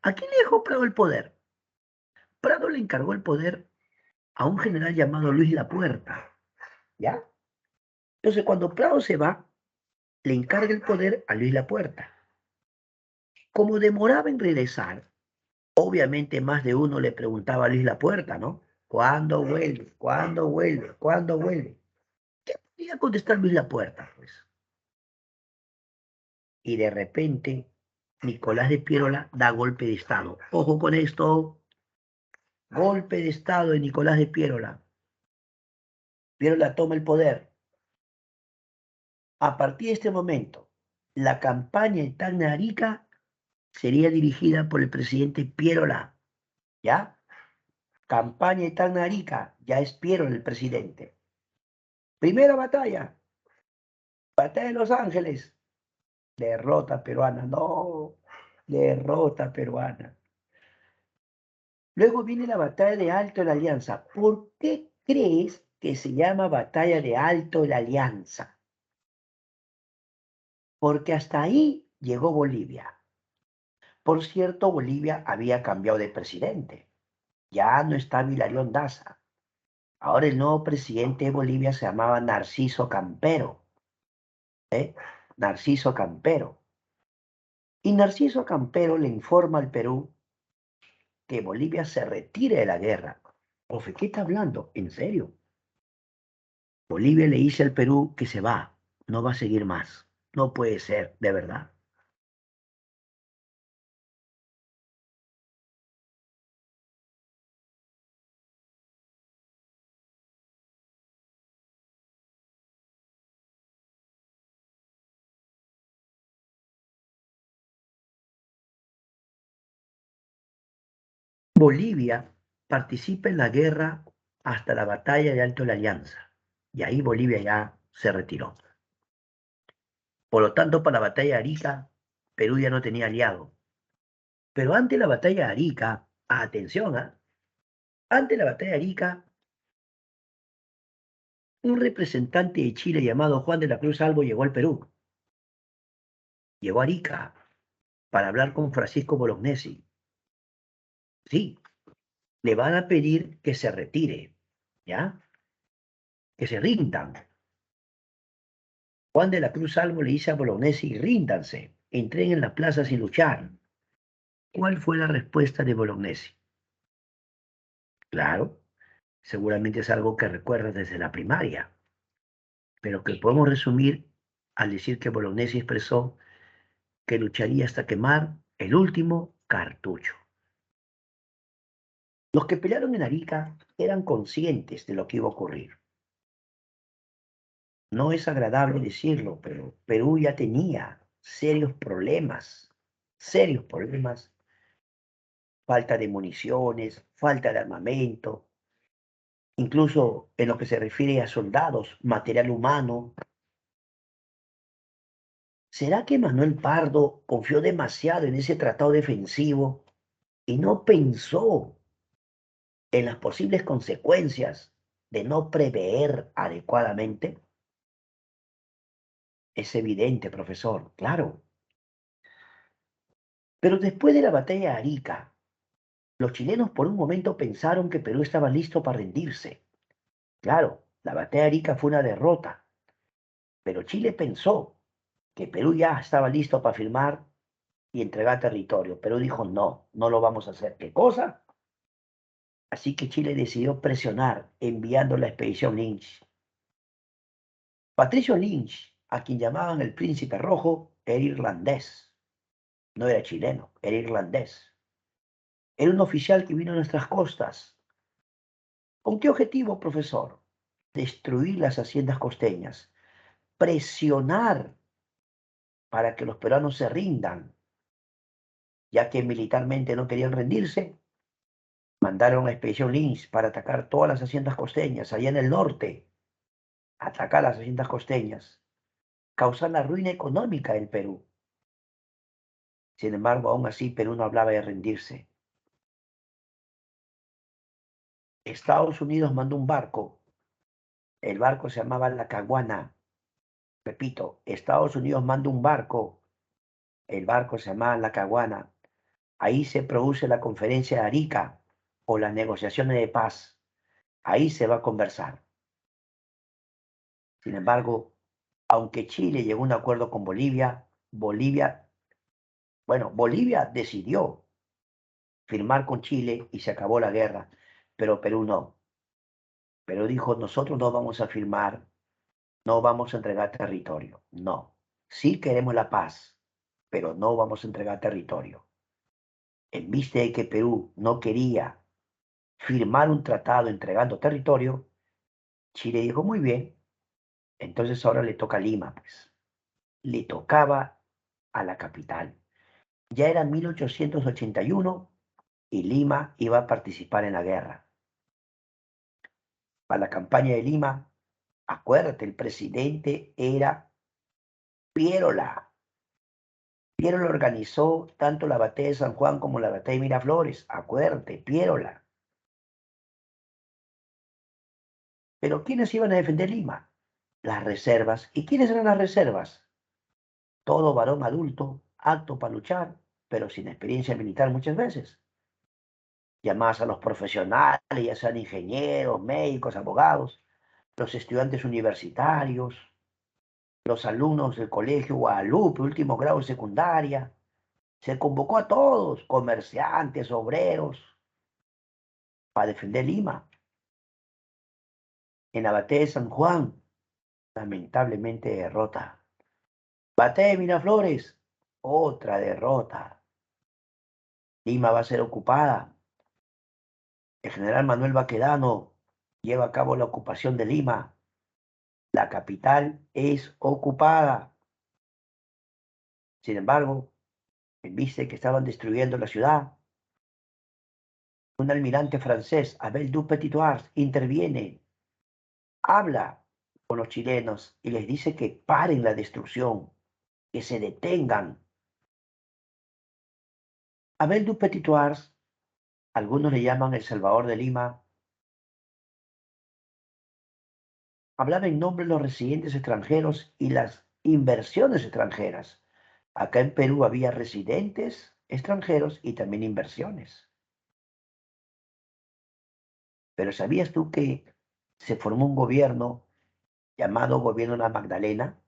¿A quién le dejó Prado el poder? Prado le encargó el poder a un general llamado Luis Lapuerta. ¿Ya? Entonces, cuando Prado se va, le encarga el poder a Luis Lapuerta. Como demoraba en regresar, obviamente más de uno le preguntaba a Luis Lapuerta, ¿no? ¿Cuándo vuelve? ¿Cuándo vuelve? ¿Cuándo vuelve? ¿Qué podía contestar Luis Lapuerta, pues? Y de repente, Nicolás de Piérola da golpe de Estado. Ojo con esto, golpe de Estado de Nicolás de Piérola. Piérola toma el poder. A partir de este momento, la campaña en Tacna Arica sería dirigida por el presidente Piérola, ¿ya? Campaña en Tacna Arica, ya es Piérola el presidente. Primera batalla, batalla de Los Ángeles, derrota peruana, no, derrota peruana. Luego viene la batalla de Alto de la Alianza. ¿Por qué crees que se llama batalla de Alto de la Alianza? Porque hasta ahí llegó Bolivia. Por cierto, Bolivia había cambiado de presidente. Ya no está Hilarión Daza. Ahora el nuevo presidente de Bolivia se llamaba Narciso Campero. ¿Eh? Narciso Campero. Y Narciso Campero le informa al Perú que Bolivia se retire de la guerra. Profe, ¿qué está hablando? ¿En serio? Bolivia le dice al Perú que se va, no va a seguir más. No puede ser, de verdad. Bolivia participa en la guerra hasta la batalla de Alto la Alianza. Y ahí Bolivia ya se retiró. Por lo tanto, para la batalla de Arica, Perú ya no tenía aliado. Pero ante la batalla de Arica, atención, ante la batalla de Arica, un representante de Chile llamado Juan de la Cruz Albo llegó al Perú. Llegó a Arica para hablar con Francisco Bolognesi. Sí, le van a pedir que se retire, ¿ya? Que se rindan. Juan de la Cruz Albo le dice a Bolognesi, ríndanse, entreguen las plazas y luchar. ¿Cuál fue la respuesta de Bolognesi? Claro, seguramente es algo que recuerdas desde la primaria, pero que podemos resumir al decir que Bolognesi expresó que lucharía hasta quemar el último cartucho. Los que pelearon en Arica eran conscientes de lo que iba a ocurrir. No es agradable decirlo, pero Perú ya tenía serios problemas, falta de municiones, falta de armamento, incluso en lo que se refiere a soldados, material humano. ¿Será que Manuel Pardo confió demasiado en ese tratado defensivo y no pensó en las posibles consecuencias de no prever adecuadamente? Es evidente, profesor, claro. Pero después de la batalla de Arica, los chilenos por un momento pensaron que Perú estaba listo para rendirse. Claro, la batalla de Arica fue una derrota, pero Chile pensó que Perú ya estaba listo para firmar y entregar territorio. Perú dijo, no, no lo vamos a hacer. ¿Qué cosa? Así que Chile decidió presionar enviando la expedición Lynch. Patricio Lynch, a quien llamaban el Príncipe Rojo, era irlandés. No era chileno, era irlandés. Era un oficial que vino a nuestras costas. ¿Con qué objetivo, profesor? Destruir las haciendas costeñas, presionar para que los peruanos se rindan, ya que militarmente no querían rendirse. Mandaron a la expedición Lynch para atacar todas las haciendas costeñas, allá en el norte, atacar las haciendas costeñas, causar la ruina económica del Perú. Sin embargo, aún así, Perú no hablaba de rendirse. Estados Unidos mandó un barco. El barco se llamaba La Caguana. Repito, Estados Unidos manda un barco. El barco se llamaba La Caguana. Ahí se produce la conferencia de Arica o las negociaciones de paz. Ahí se va a conversar. Sin embargo, aunque Chile llegó a un acuerdo con Bolivia, Bolivia decidió firmar con Chile y se acabó la guerra, pero Perú no. Perú dijo, nosotros no vamos a firmar, no vamos a entregar territorio. No, sí queremos la paz, pero no vamos a entregar territorio. En vista de que Perú no quería firmar un tratado entregando territorio, Chile dijo, muy bien, entonces ahora le toca a Lima, pues. Le tocaba a la capital. Ya era 1881 y Lima iba a participar en la guerra. Para la campaña de Lima, acuérdate, el presidente era Pierola. Pierola organizó tanto la batalla de San Juan como la batalla de Miraflores. Acuérdate, Pierola. Pero ¿quiénes iban a defender Lima? Las reservas. ¿Y quiénes eran las reservas? Todo varón adulto, apto para luchar, pero sin experiencia militar muchas veces. Llamadas a los profesionales, ya sean ingenieros, médicos, abogados, los estudiantes universitarios, los alumnos del colegio Guadalupe, último grado de secundaria. Se convocó a todos, comerciantes, obreros, para defender Lima. En la batalla de San Juan, lamentablemente derrota. Batalla de Miraflores, otra derrota. Lima va a ser ocupada. El general Manuel Baquedano lleva a cabo la ocupación de Lima. La capital es ocupada. Sin embargo, en vista de que estaban destruyendo la ciudad, Un almirante francés, Abel du Petit-Thouars, interviene, habla con los chilenos y les dice que paren la destrucción, que se detengan. Abel du Petit-Thouars, algunos le llaman el Salvador de Lima, hablaba en nombre de los residentes extranjeros y las inversiones extranjeras. Acá en Perú había residentes extranjeros y también inversiones. Pero ¿sabías tú que se formó un gobierno llamado Gobierno de la Magdalena?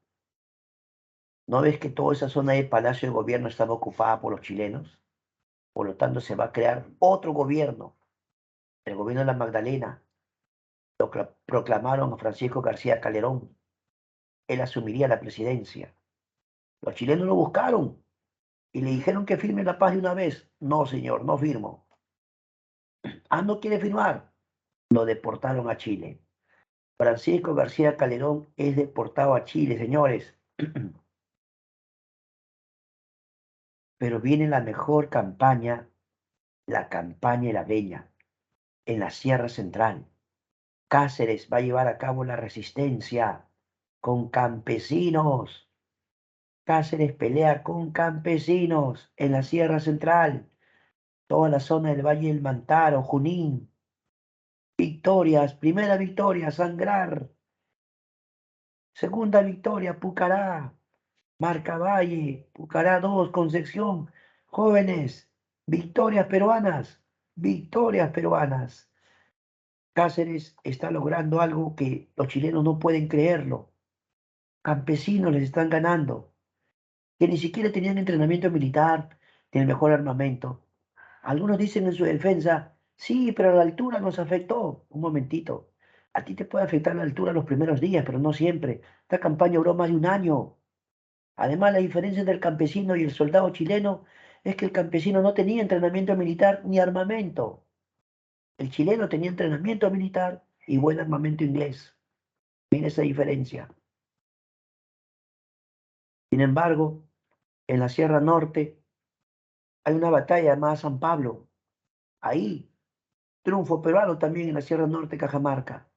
¿No ves que toda esa zona del Palacio de Gobierno estaba ocupada por los chilenos? Por lo tanto, se va a crear otro gobierno, el Gobierno de la Magdalena. Proclamaron a Francisco García Calderón. Él asumiría la presidencia. Los chilenos lo buscaron y le dijeron que firme la paz de una vez. No, señor, no firmo. Ah, no quiere firmar. Lo deportaron a Chile. Francisco García Calderón es deportado a Chile, señores. Pero viene la mejor campaña, la campaña heladeña, en la Sierra Central. Cáceres va a llevar a cabo la resistencia con campesinos. Cáceres pelea con campesinos en la Sierra Central, toda la zona del Valle del Mantaro, Junín. Victorias, primera victoria, Sangrar. Segunda victoria, Pucará. Marcavalle, Pucará 2, Concepción. Jóvenes, victorias peruanas, victorias peruanas. Cáceres está logrando algo que los chilenos no pueden creerlo. Campesinos les están ganando, que ni siquiera tenían entrenamiento militar, ni el mejor armamento. Algunos dicen en su defensa, sí, pero la altura nos afectó. Un momentito. A ti te puede afectar la altura los primeros días, pero no siempre. Esta campaña duró más de un año. Además, la diferencia entre el campesino y el soldado chileno es que el campesino no tenía entrenamiento militar ni armamento. El chileno tenía entrenamiento militar y buen armamento inglés. Mira esa diferencia. Sin embargo, en la Sierra Norte hay una batalla llamada San Pablo. Ahí, triunfo peruano también en la Sierra Norte, Cajamarca.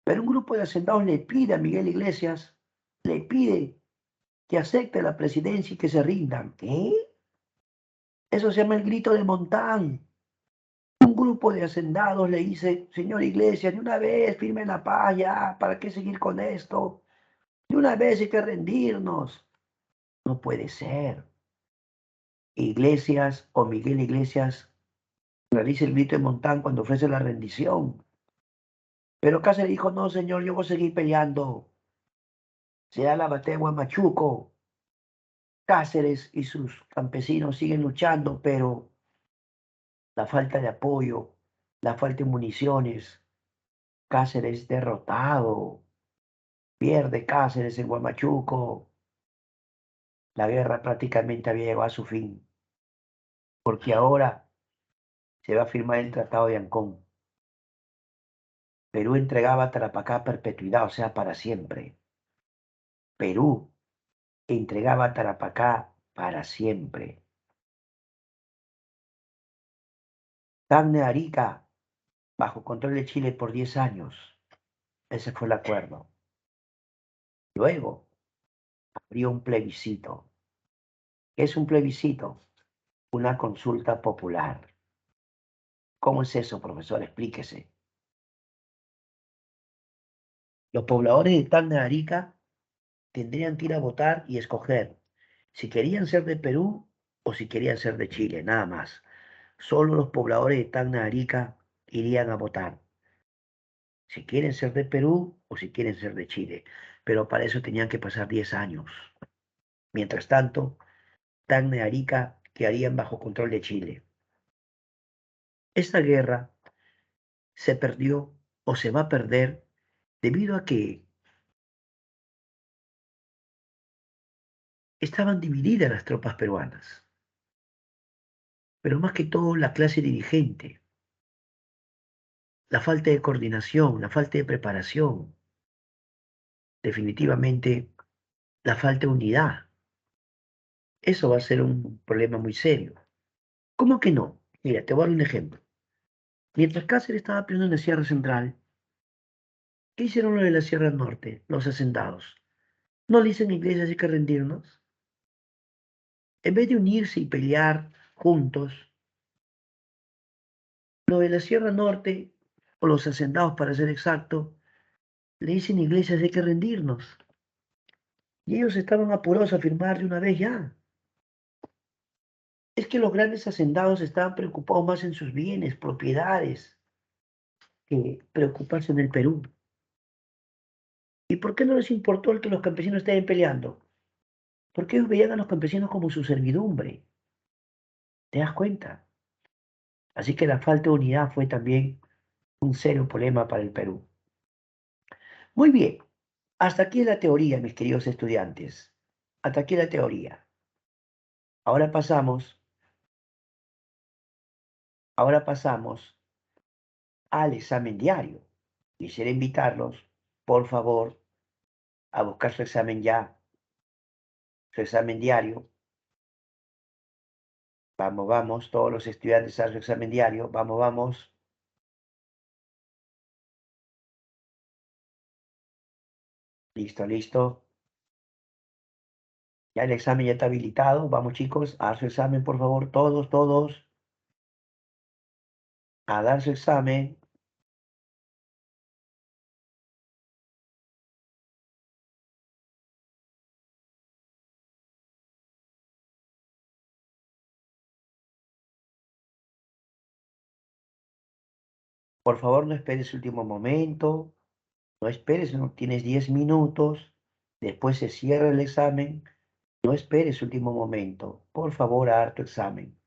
Pero un grupo de hacendados le pide a Miguel Iglesias, le pide que acepte la presidencia y que se rindan. ¿Qué? Eso se llama el grito de Montán. Un grupo de hacendados le dice, señor Iglesias, de una vez firme la paz ya, ¿para qué seguir con esto? De una vez hay que rendirnos. No puede ser. Iglesias o Miguel Iglesias realiza el grito de Montán cuando ofrece la rendición. Pero Cáceres dijo, no, señor, yo voy a seguir peleando. Será la batalla de Huamachuco. Cáceres y sus campesinos siguen luchando, pero la falta de apoyo, la falta de municiones, Cáceres derrotado, pierde Cáceres en Huamachuco. La guerra prácticamente había llegado a su fin, porque ahora se va a firmar el Tratado de Ancón. Perú entregaba Tarapacá a perpetuidad, o sea, para siempre. Perú entregaba Tarapacá para siempre. Tacna Arica, bajo control de Chile por 10 años. Ese fue el acuerdo. Luego, abrió un plebiscito. ¿Qué es un plebiscito? Una consulta popular. ¿Cómo es eso, profesor? Explíquese. Los pobladores de Tacna de Arica tendrían que ir a votar y escoger si querían ser de Perú o si querían ser de Chile, nada más. Solo los pobladores de Tacna de Arica irían a votar si quieren ser de Perú o si quieren ser de Chile. Pero para eso tenían que pasar 10 años. Mientras tanto, Tacna y Arica quedarían bajo control de Chile. Esta guerra se perdió o se va a perder debido a que estaban divididas las tropas peruanas, pero más que todo la clase dirigente, la falta de coordinación, la falta de preparación, definitivamente la falta de unidad. Eso va a ser un problema muy serio. ¿Cómo que no? Mira, te voy a dar un ejemplo. Mientras Cáceres estaba peleando en la Sierra Central, ¿qué hicieron los de la Sierra Norte, los hacendados? ¿No le dicen a Iglesias hay que rendirnos? En vez de unirse y pelear juntos, los de la Sierra Norte, o los hacendados para ser exacto, le dicen a Iglesias hay que rendirnos. Y ellos estaban apurados a firmar de una vez ya. Es que los grandes hacendados estaban preocupados más en sus bienes, propiedades, que preocuparse en el Perú. ¿Y por qué no les importó el que los campesinos estén peleando? Porque ellos veían a los campesinos como su servidumbre. ¿Te das cuenta? Así que la falta de unidad fue también un serio problema para el Perú. Muy bien, hasta aquí la teoría, mis queridos estudiantes. Hasta aquí la teoría. Ahora pasamos, ahora pasamos al examen diario. Quisiera invitarlos, por favor, a buscar su examen ya, su examen diario. Vamos, vamos, todos los estudiantes a su examen diario. Vamos, vamos. Listo, listo. Ya el examen ya está habilitado. Vamos, chicos, a dar su examen, por favor. Todos, todos. A dar su examen. Por favor, no esperes el último momento. No esperes, no tienes 10 minutos. Después se cierra el examen. No esperes el último momento. Por favor, a dar tu examen.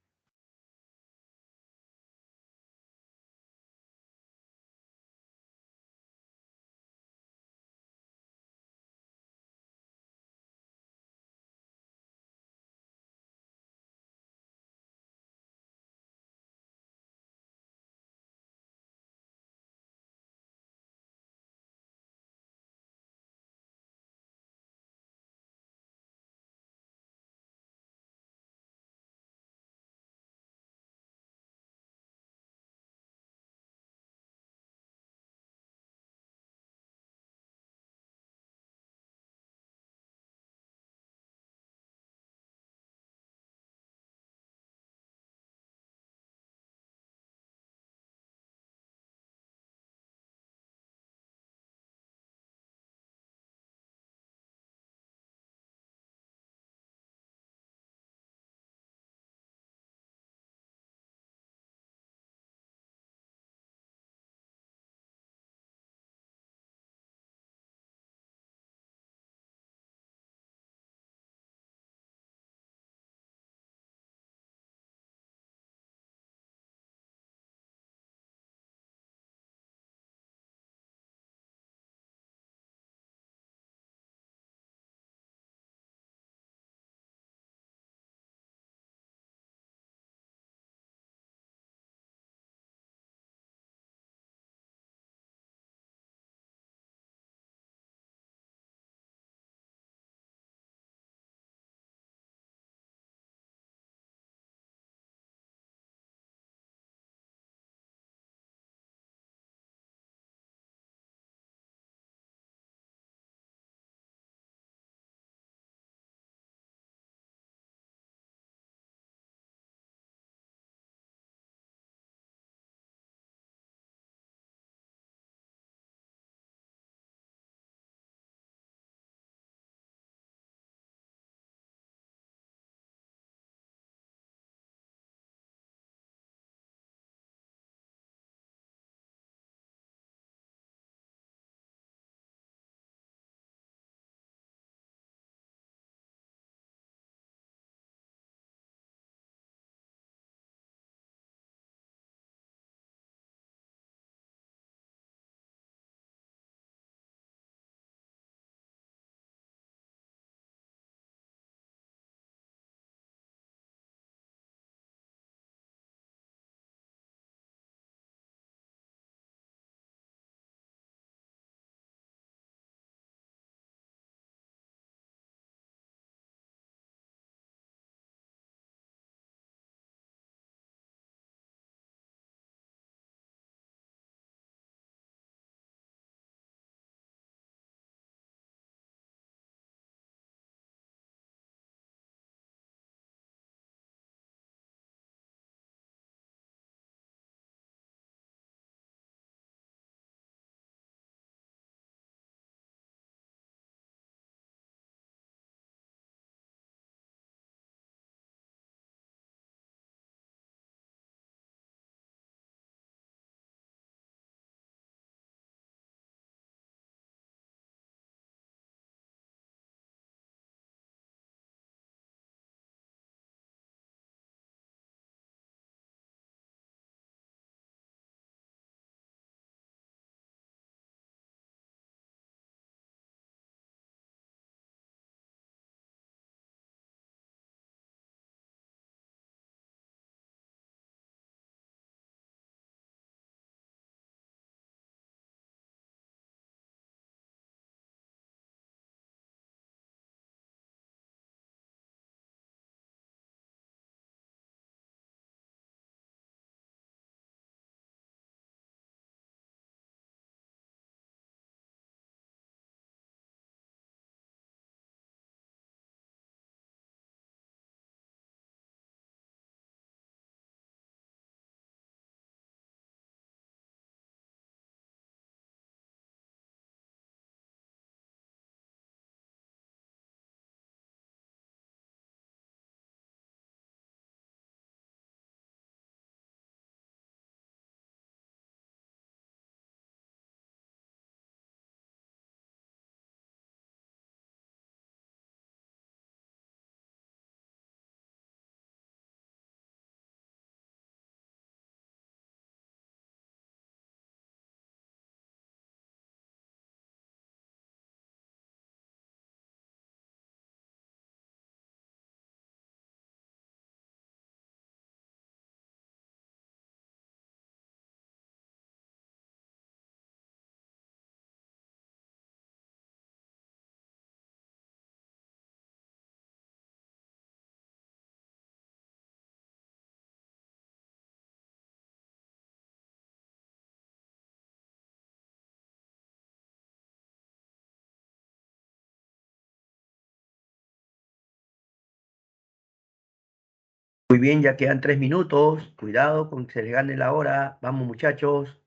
Muy bien, ya quedan 3 minutos. Cuidado con que se les gane la hora. Vamos, muchachos.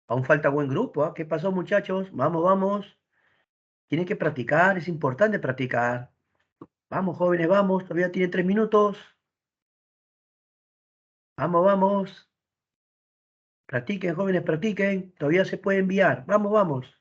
Aún falta buen grupo, ¿ah? ¿Qué pasó, muchachos? Vamos, vamos. Tienen que practicar, es importante practicar. Vamos, jóvenes, vamos. Todavía tienen 3 minutos. Vamos, vamos. Practiquen, jóvenes, practiquen. Todavía se puede enviar. Vamos, vamos.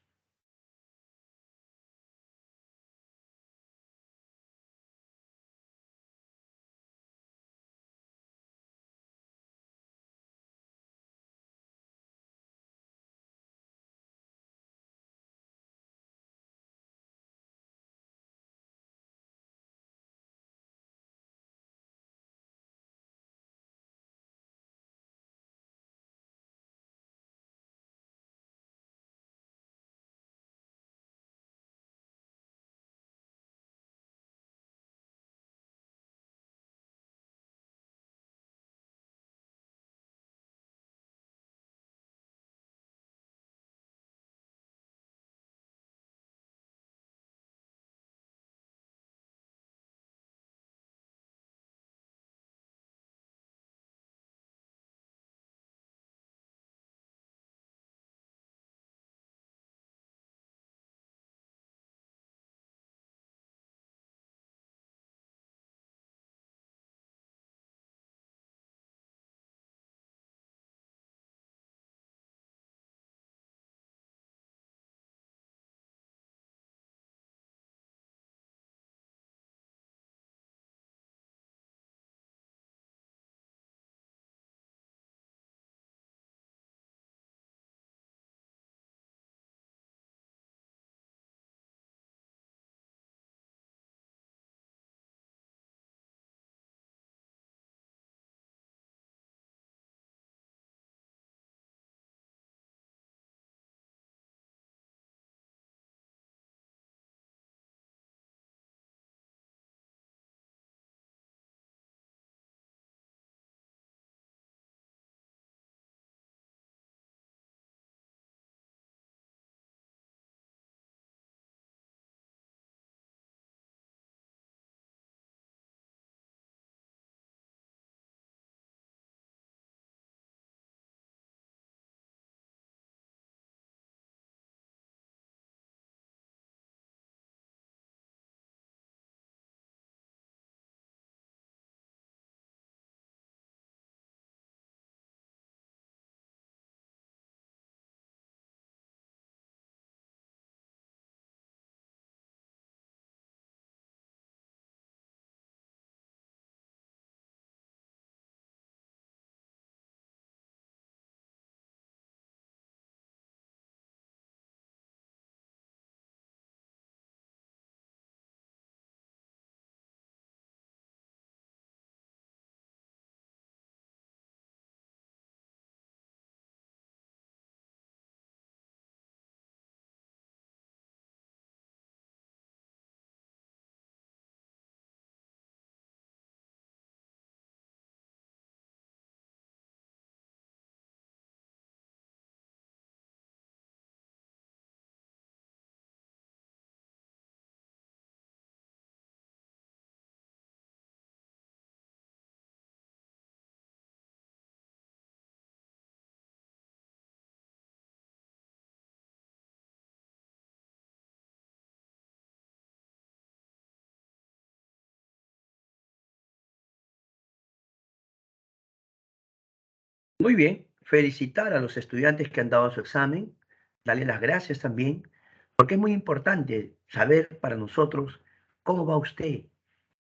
Muy bien. Felicitar a los estudiantes que han dado su examen. Darle las gracias también, porque es muy importante saber para nosotros cómo va usted,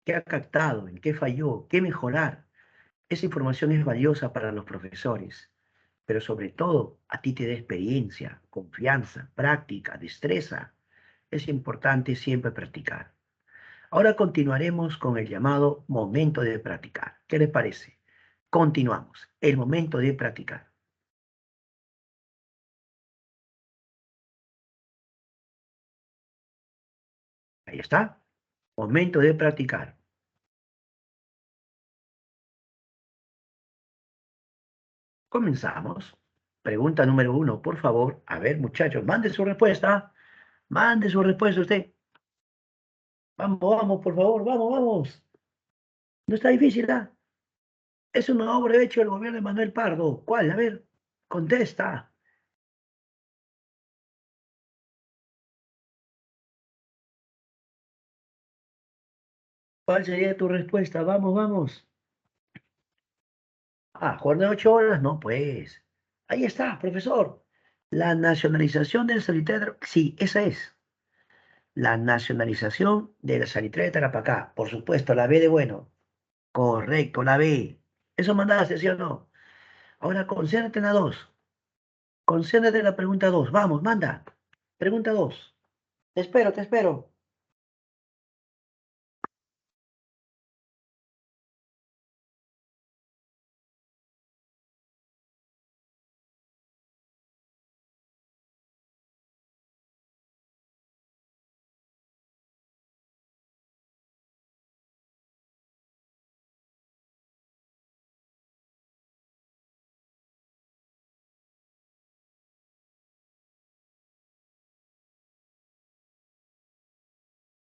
qué ha captado, en qué falló, qué mejorar. Esa información es valiosa para los profesores, pero sobre todo a ti te da experiencia, confianza, práctica, destreza. Es importante siempre practicar. Ahora continuaremos con el llamado momento de practicar. ¿Qué les parece? Continuamos. El momento de practicar. Ahí está. Momento de practicar. Comenzamos. Pregunta número 1, por favor. A ver, muchachos, mande su respuesta. Mande su respuesta usted. Vamos, vamos, por favor, vamos, vamos. No está difícil, ¿ah? Es una obra hecha del gobierno de Manuel Pardo. ¿Cuál? A ver, contesta. ¿Cuál sería tu respuesta? Vamos, vamos. Ah, jornada de 8 horas, no, pues. Ahí está, profesor. La nacionalización del Salitre, sí, esa es. La nacionalización del Salitre de Tarapacá. Por supuesto, la B de bueno. Correcto, la B. Eso mandaste, ¿sí o no? Ahora concéntrate en la 2. Concéntrate en la pregunta 2. Vamos, manda. Pregunta 2. Te espero, te espero.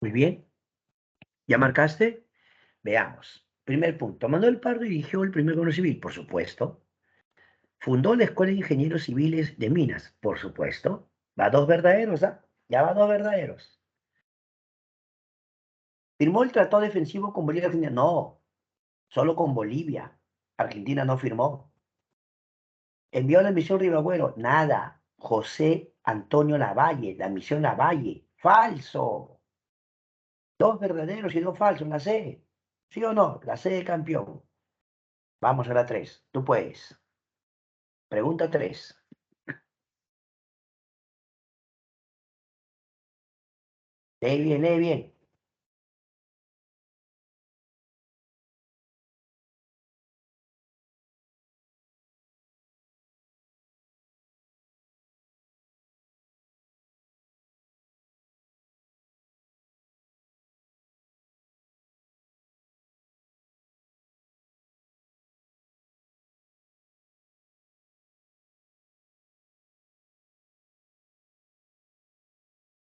Muy bien. ¿Ya marcaste? Veamos. Primer punto. Manuel Pardo dirigió el primer gobierno civil, por supuesto. Fundó la Escuela de Ingenieros Civiles de Minas, por supuesto. Va dos verdaderos, ¿ah? Ya va dos verdaderos. ¿Firmó el tratado defensivo con Bolivia Argentina? No, solo con Bolivia. Argentina no firmó. ¿Envió la misión Ribagüero? Nada. José Antonio Lavalle, la misión Lavalle. Falso. Dos verdaderos y dos falsos, la C. ¿Sí o no? La C de campeón. Vamos a la 3. Tú puedes. Pregunta 3. Lee bien, lee bien.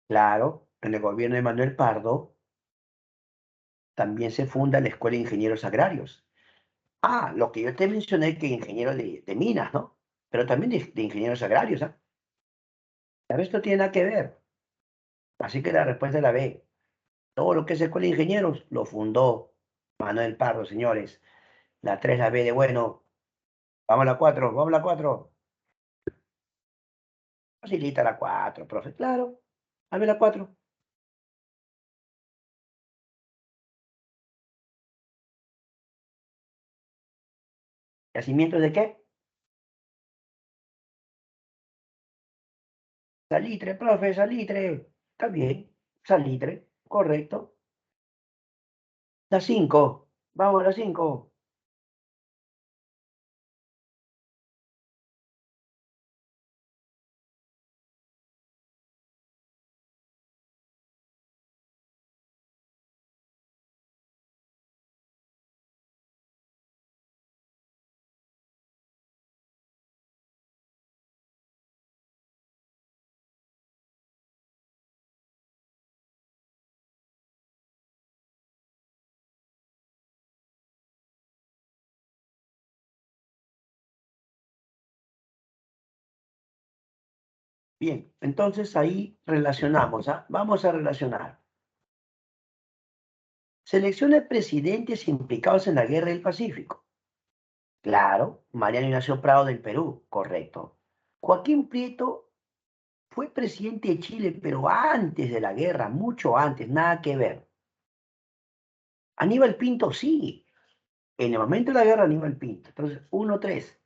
Claro, en el gobierno de Manuel Pardo también se funda la Escuela de Ingenieros Agrarios. Ah, lo que yo te mencioné que ingeniero de minas, ¿no? Pero también de ingenieros agrarios, ¿ah? Pero esto tiene nada que ver. Así que la respuesta es la B. Todo lo que es Escuela de Ingenieros lo fundó Manuel Pardo, señores. La 3, la B de bueno. Vamos a la 4, vamos a la 4. Facilita la 4, profe. Claro. A ver la 4. ¿Yacimientos de qué? Salitre, profe, salitre. Está bien. Salitre. Correcto. La 5. Vamos a la 5. Bien, entonces ahí relacionamos, ¿ah? Vamos a relacionar. Selecciona presidentes implicados en la Guerra del Pacífico. Claro, Mariano Ignacio Prado del Perú, correcto. Joaquín Prieto fue presidente de Chile, pero antes de la guerra, mucho antes, nada que ver. Aníbal Pinto, sí. En el momento de la guerra, Aníbal Pinto. Entonces, 1-3.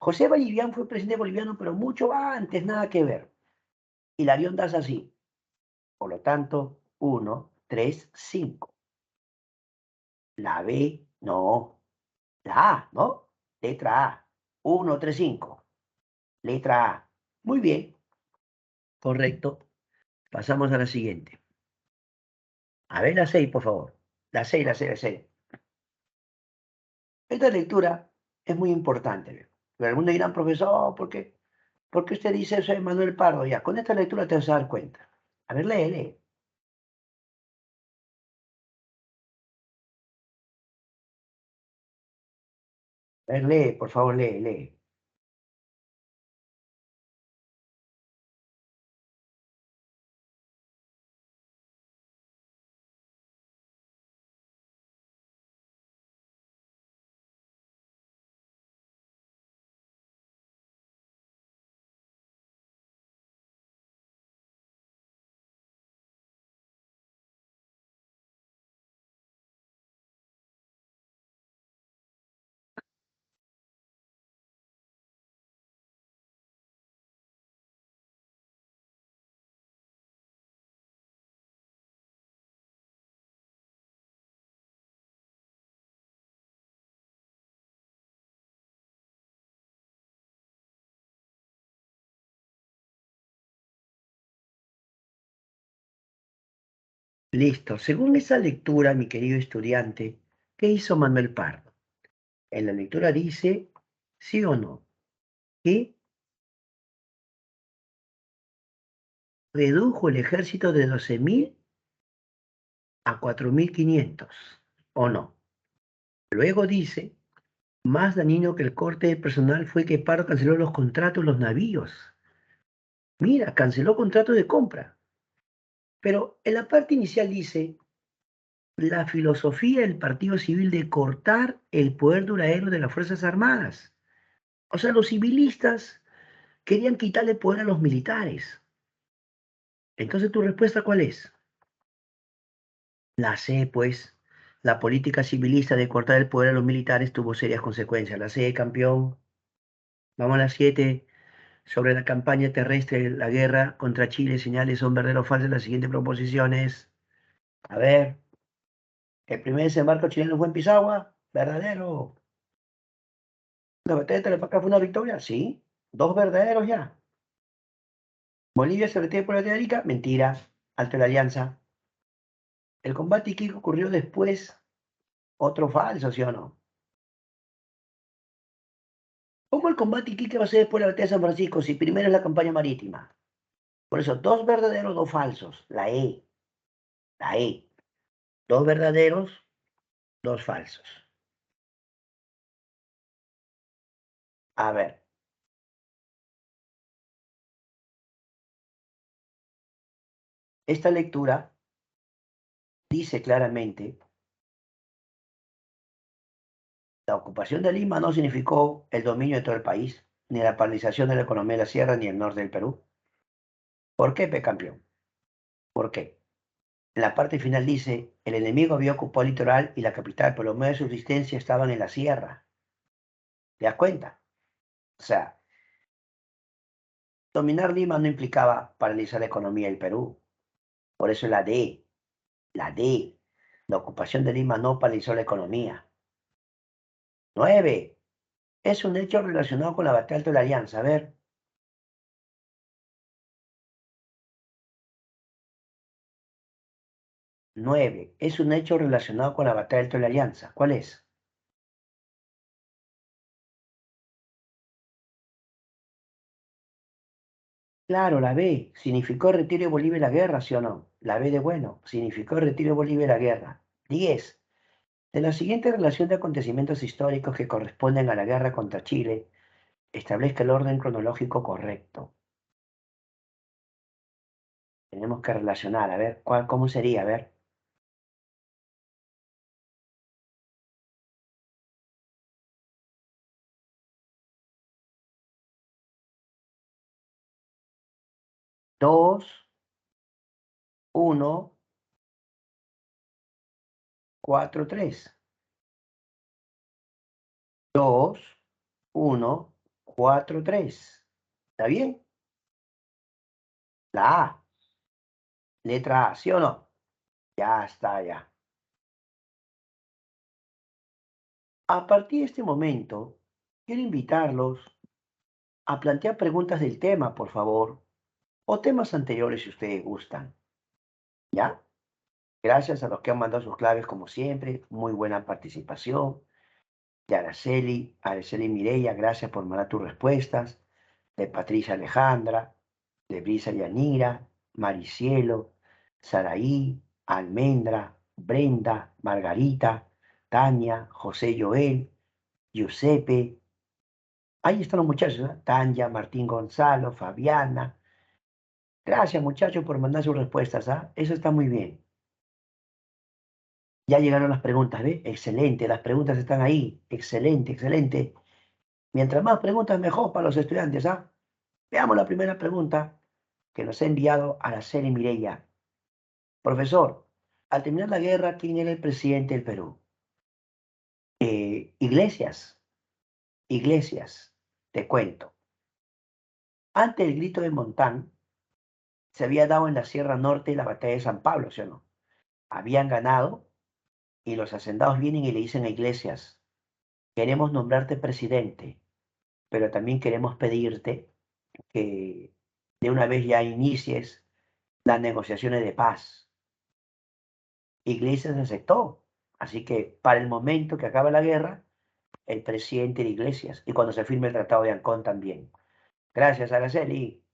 José Vallivian fue presidente boliviano, pero mucho antes, nada que ver. Hilarión Daza, sí. Por lo tanto, 1-3-5. La B, no. La A, ¿no? Letra A. 1-3-5. Letra A. Muy bien. Correcto. Pasamos a la siguiente. A ver la 6, por favor. La 6, la 6, la 6. Esta lectura es muy importante. Pero algunos dirán, profesor, ¿por qué usted dice eso de Manuel Pardo? Ya, con esta lectura te vas a dar cuenta. A ver, lee, lee. A ver, lee, por favor, lee, lee. Listo. Según esa lectura, mi querido estudiante, ¿qué hizo Manuel Pardo? En la lectura dice, sí o no, que redujo el ejército de 12.000 a 4.500, ¿o no? Luego dice, más dañino que el corte de personal fue que Pardo canceló los contratos, los navíos. Mira, canceló contratos de compra. Pero en la parte inicial dice, la filosofía del Partido Civil de cortar el poder duradero de las Fuerzas Armadas. O sea, los civilistas querían quitarle poder a los militares. Entonces, ¿tu respuesta cuál es? La C, pues. La política civilista de cortar el poder a los militares tuvo serias consecuencias. La C, campeón. Vamos a las 7. Sobre la campaña terrestre, la guerra contra Chile, señales son verdaderos o falsas las siguientes proposiciones. A ver, el primer desembarco chileno fue en Pisagua, verdadero. ¿La batalla de Tarapacá fue una victoria? Sí, dos verdaderos ya. Bolivia se retira por Latinoamérica, mentira, alto la alianza. El combate Iquique ocurrió después, otro falso, ¿sí o no? ¿Cómo el combate Iquique va a ser después de la batalla de San Francisco si primero es la campaña marítima? Por eso, dos verdaderos, dos falsos. La E, la E. Dos verdaderos, dos falsos. A ver, esta lectura dice claramente, la ocupación de Lima no significó el dominio de todo el país, ni la paralización de la economía de la sierra, ni el norte del Perú. ¿Por qué, pe campeón? ¿Por qué? En la parte final dice, el enemigo había ocupado el litoral y la capital, pero los medios de subsistencia estaban en la sierra. ¿Te das cuenta? O sea, dominar Lima no implicaba paralizar la economía del Perú. Por eso la D, la D, la ocupación de Lima no paralizó la economía. 9. Es un hecho relacionado con la batalla de la Alianza. A ver, 9. Es un hecho relacionado con la batalla de la Alianza. ¿Cuál es? Claro, la B. ¿Significó el retiro de Bolivia de la guerra, sí o no? La B de bueno. ¿Significó el retiro de Bolivia de la guerra? 10. De la siguiente relación de acontecimientos históricos que corresponden a la guerra contra Chile, establezca el orden cronológico correcto. Tenemos que relacionar, a ver, ¿cómo sería? A ver. 2, 1, 4, 3. 2, 1, 4, 3. ¿Está bien? La A, letra A, ¿sí o no? Ya está, ya. A partir de este momento, quiero invitarlos a plantear preguntas del tema, por favor, o temas anteriores si ustedes gustan. ¿Ya? Gracias a los que han mandado sus claves, como siempre. Muy buena participación. De Araceli Mireya, gracias por mandar tus respuestas. De Patricia Alejandra, de Brisa Yanira, Maricielo, Saraí, Almendra, Brenda, Margarita, Tania, José Joel, Giuseppe. Ahí están los muchachos, ¿eh? Tanya, Martín Gonzalo, Fabiana. Gracias, muchachos, por mandar sus respuestas, ¿ah? Eso está muy bien. Ya llegaron las preguntas, ¿ve? Excelente, las preguntas están ahí. Excelente, excelente. Mientras más preguntas, mejor para los estudiantes, ¿ah? Veamos la primera pregunta que nos ha enviado Araceli Mireya. Profesor, al terminar la guerra, ¿quién era el presidente del Perú? Iglesias, Iglesias, te cuento. Ante el grito de Montán, se había dado en la Sierra Norte la batalla de San Pablo, ¿sí o no? Habían ganado y los hacendados vienen y le dicen a Iglesias, queremos nombrarte presidente, pero también queremos pedirte que de una vez ya inicies las negociaciones de paz. Iglesias aceptó. Así que para el momento que acaba la guerra, el presidente de Iglesias y cuando se firme el Tratado de Ancón también. Gracias, Araceli.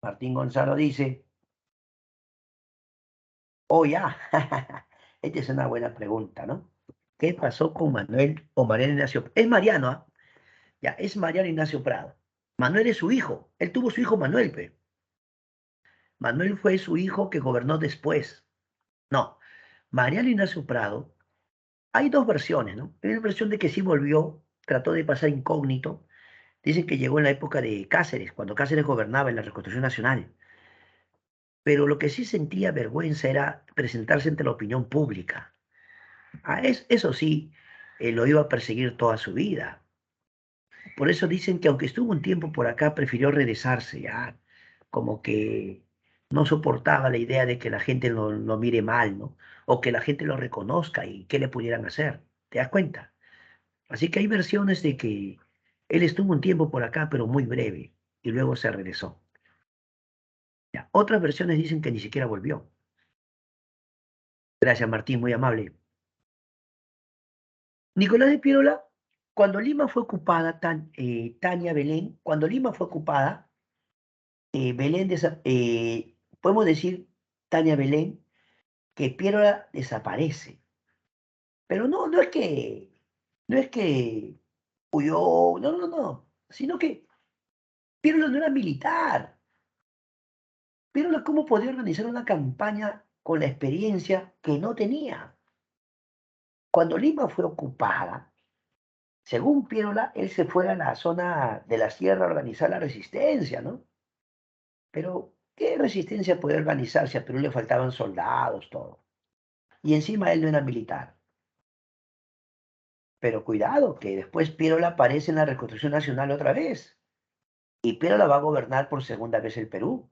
Martín Gonzalo dice, oh ya, esta es una buena pregunta, ¿no? ¿Qué pasó con Manuel o Mariano Ignacio? Es Mariano, ¿ah? Ya, es Mariano Ignacio Prado. Manuel es su hijo. Él tuvo su hijo Manuel, pe. Manuel fue su hijo que gobernó después. No, Mariano Ignacio Prado, hay dos versiones, ¿no? Hay una versión de que sí volvió, trató de pasar incógnito. Dicen que llegó en la época de Cáceres, cuando Cáceres gobernaba en la Reconstrucción Nacional. Pero lo que sí sentía vergüenza era presentarse ante la opinión pública. Eso sí, lo iba a perseguir toda su vida. Por eso dicen que aunque estuvo un tiempo por acá, prefirió regresarse ya, como que no soportaba la idea de que la gente lo mire mal, ¿no? O que la gente lo reconozca y qué le pudieran hacer. ¿Te das cuenta? Así que hay versiones de que él estuvo un tiempo por acá, pero muy breve, y luego se regresó. Ya, otras versiones dicen que ni siquiera volvió. Gracias, Martín, muy amable. Nicolás de Piérola, cuando Lima fue ocupada, Tania Belén, cuando Lima fue ocupada, Belén, podemos decir, Tania Belén, que Piérola desaparece. Pero no es que huyó, no, sino que Piérola no era militar. Piérola, ¿cómo podía organizar una campaña con la experiencia que no tenía? Cuando Lima fue ocupada, según Piérola, él se fue a la zona de la sierra a organizar la resistencia, ¿no? Pero, ¿qué resistencia podía organizar si a Perú le faltaban soldados, todo? Y encima él no era militar. Pero cuidado, que después Piérola aparece en la Reconstrucción Nacional otra vez. Y Piérola va a gobernar por segunda vez el Perú.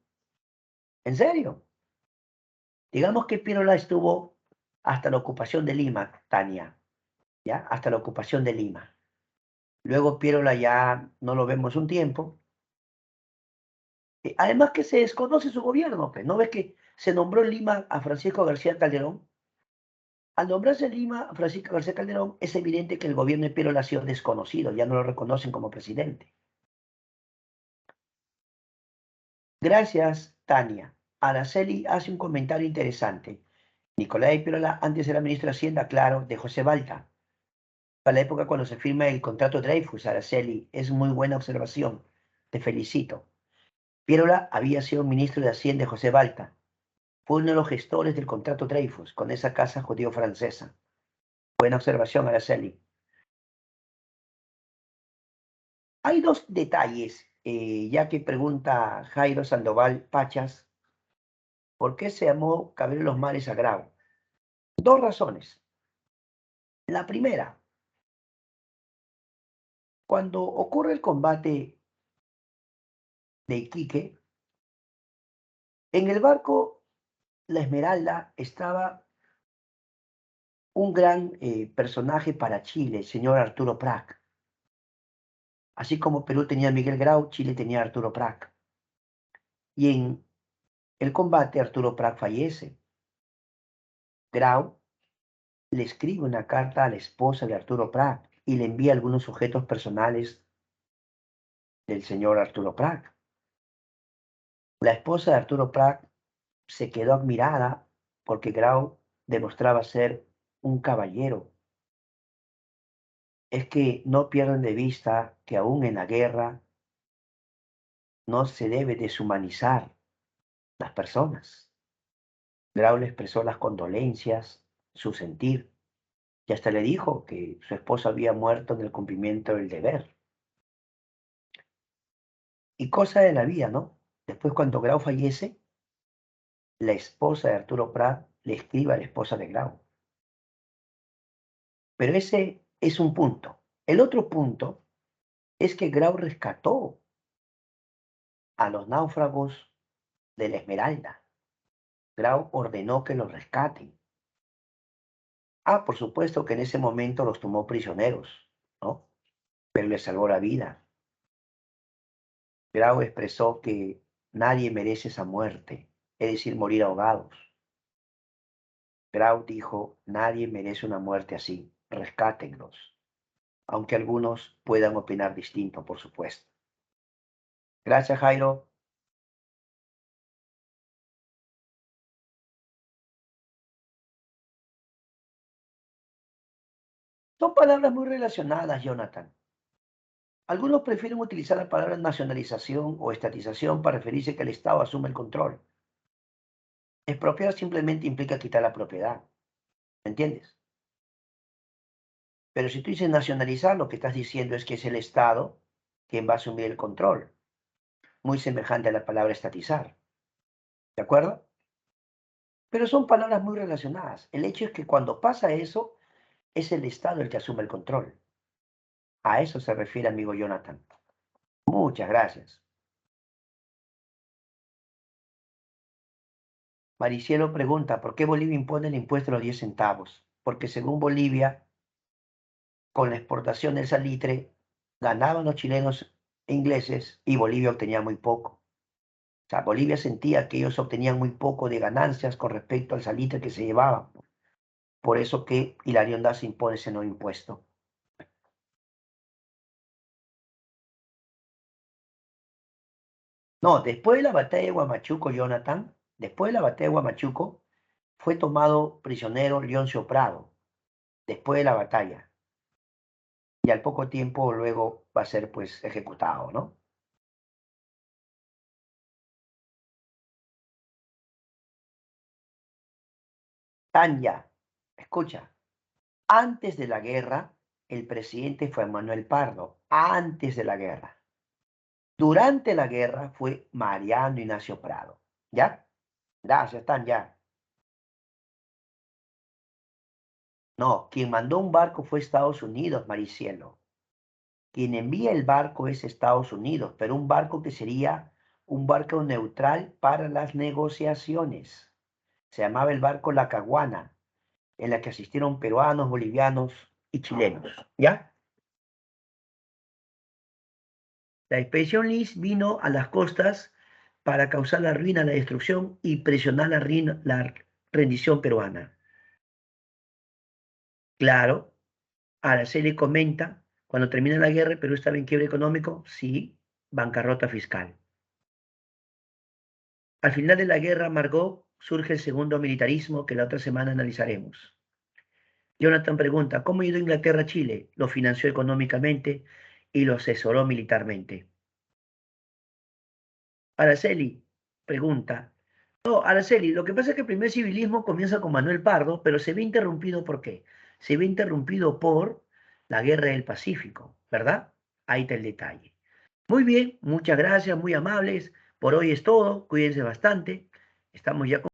¿En serio? Digamos que Piérola estuvo hasta la ocupación de Lima, Tania, ¿ya? Hasta la ocupación de Lima. Luego Piérola ya no lo vemos un tiempo. Además que se desconoce su gobierno, pues. ¿No ves que se nombró en Lima a Francisco García Calderón? Al nombrarse en Lima a Francisco García Calderón, es evidente que el gobierno de Piérola ha sido desconocido, ya no lo reconocen como presidente. Gracias, Tania. Araceli hace un comentario interesante. Nicolás de Piérola antes era ministro de Hacienda, claro, de José Balta. Para la época cuando se firma el contrato Dreyfus, Araceli, es muy buena observación. Te felicito. Piérola había sido ministro de Hacienda de José Balta. Fue uno de los gestores del contrato Dreyfus con esa casa judío-francesa. Buena observación, Araceli. Hay dos detalles, ya que pregunta Jairo Sandoval Pachas, ¿por qué se llamó Cabrera los Mares a Grau? Dos razones. La primera, cuando ocurre el combate de Iquique, en el barco La Esmeralda estaba un gran personaje para Chile, el señor Arturo Prat. Así como Perú tenía a Miguel Grau, Chile tenía a Arturo Prat. Y en el combate Arturo Prat fallece. Grau le escribe una carta a la esposa de Arturo Prat y le envía algunos objetos personales del señor Arturo Prat. La esposa de Arturo Prat se quedó admirada porque Grau demostraba ser un caballero es que no pierdan de vista que aún en la guerra no se debe deshumanizar las personas. Grau le expresó las condolencias, su sentir, y hasta le dijo que su esposa había muerto en el cumplimiento del deber. Y cosa de la vida, ¿no? Después, cuando Grau fallece, la esposa de Arturo Prat le escribe a la esposa de Grau. Pero ese es un punto. El otro punto es que Grau rescató a los náufragos de la Esmeralda. Grau ordenó que los rescaten. Por supuesto que en ese momento los tomó prisioneros, ¿no? Pero les salvó la vida. Grau expresó que nadie merece esa muerte, es decir, morir ahogados. Grau dijo, nadie merece una muerte así, rescátenlos, aunque algunos puedan opinar distinto, por supuesto. Gracias, Jairo. Son palabras muy relacionadas, Jonathan. Algunos prefieren utilizar la palabra nacionalización o estatización para referirse a que el Estado asume el control. Expropiar simplemente implica quitar la propiedad, ¿me entiendes? Pero si tú dices nacionalizar, lo que estás diciendo es que es el Estado quien va a asumir el control, muy semejante a la palabra estatizar, ¿de acuerdo? Pero son palabras muy relacionadas. El hecho es que cuando pasa eso, es el Estado el que asume el control. A eso se refiere, amigo Jonathan. Muchas gracias. Maricielo pregunta, ¿por qué Bolivia impone el impuesto de los 10 centavos? Porque según Bolivia, con la exportación del salitre, ganaban los chilenos e ingleses y Bolivia obtenía muy poco. O sea, Bolivia sentía que ellos obtenían muy poco de ganancias con respecto al salitre que se llevaban. Por eso que Hilario Ordaz impone ese nuevo impuesto. No, después de la batalla de Huamachuco, Jonathan, después de la batalla de Huamachuco, fue tomado prisionero Leoncio Prado, después de la batalla. Y al poco tiempo luego va a ser pues ejecutado, ¿no? Tanya, escucha, antes de la guerra, el presidente fue Manuel Pardo, antes de la guerra. Durante la guerra fue Mariano Ignacio Prado. ¿Ya? Gracias, Tanya. No, quien mandó un barco fue Estados Unidos, Maricielo. Quien envía el barco es Estados Unidos, pero un barco que sería un barco neutral para las negociaciones. Se llamaba el barco La Caguana, en la que asistieron peruanos, bolivianos y chilenos. ¿Ya? La expedición Liz vino a las costas para causar la ruina, la destrucción y presionar la rendición peruana. Claro, Araceli comenta, cuando termina la guerra, Perú estaba en quiebre económico, sí, bancarrota fiscal. Al final de la guerra, Margot, surge el segundo militarismo que la otra semana analizaremos. Jonathan pregunta, ¿cómo ha ido Inglaterra a Chile? Lo financió económicamente y lo asesoró militarmente. Araceli pregunta, no, Araceli, lo que pasa es que el primer civilismo comienza con Manuel Pardo, pero se ve interrumpido ¿por qué? Se ve interrumpido por la guerra del Pacífico, ¿verdad? Ahí está el detalle. Muy bien, muchas gracias, muy amables. Por hoy es todo. Cuídense bastante. Estamos ya con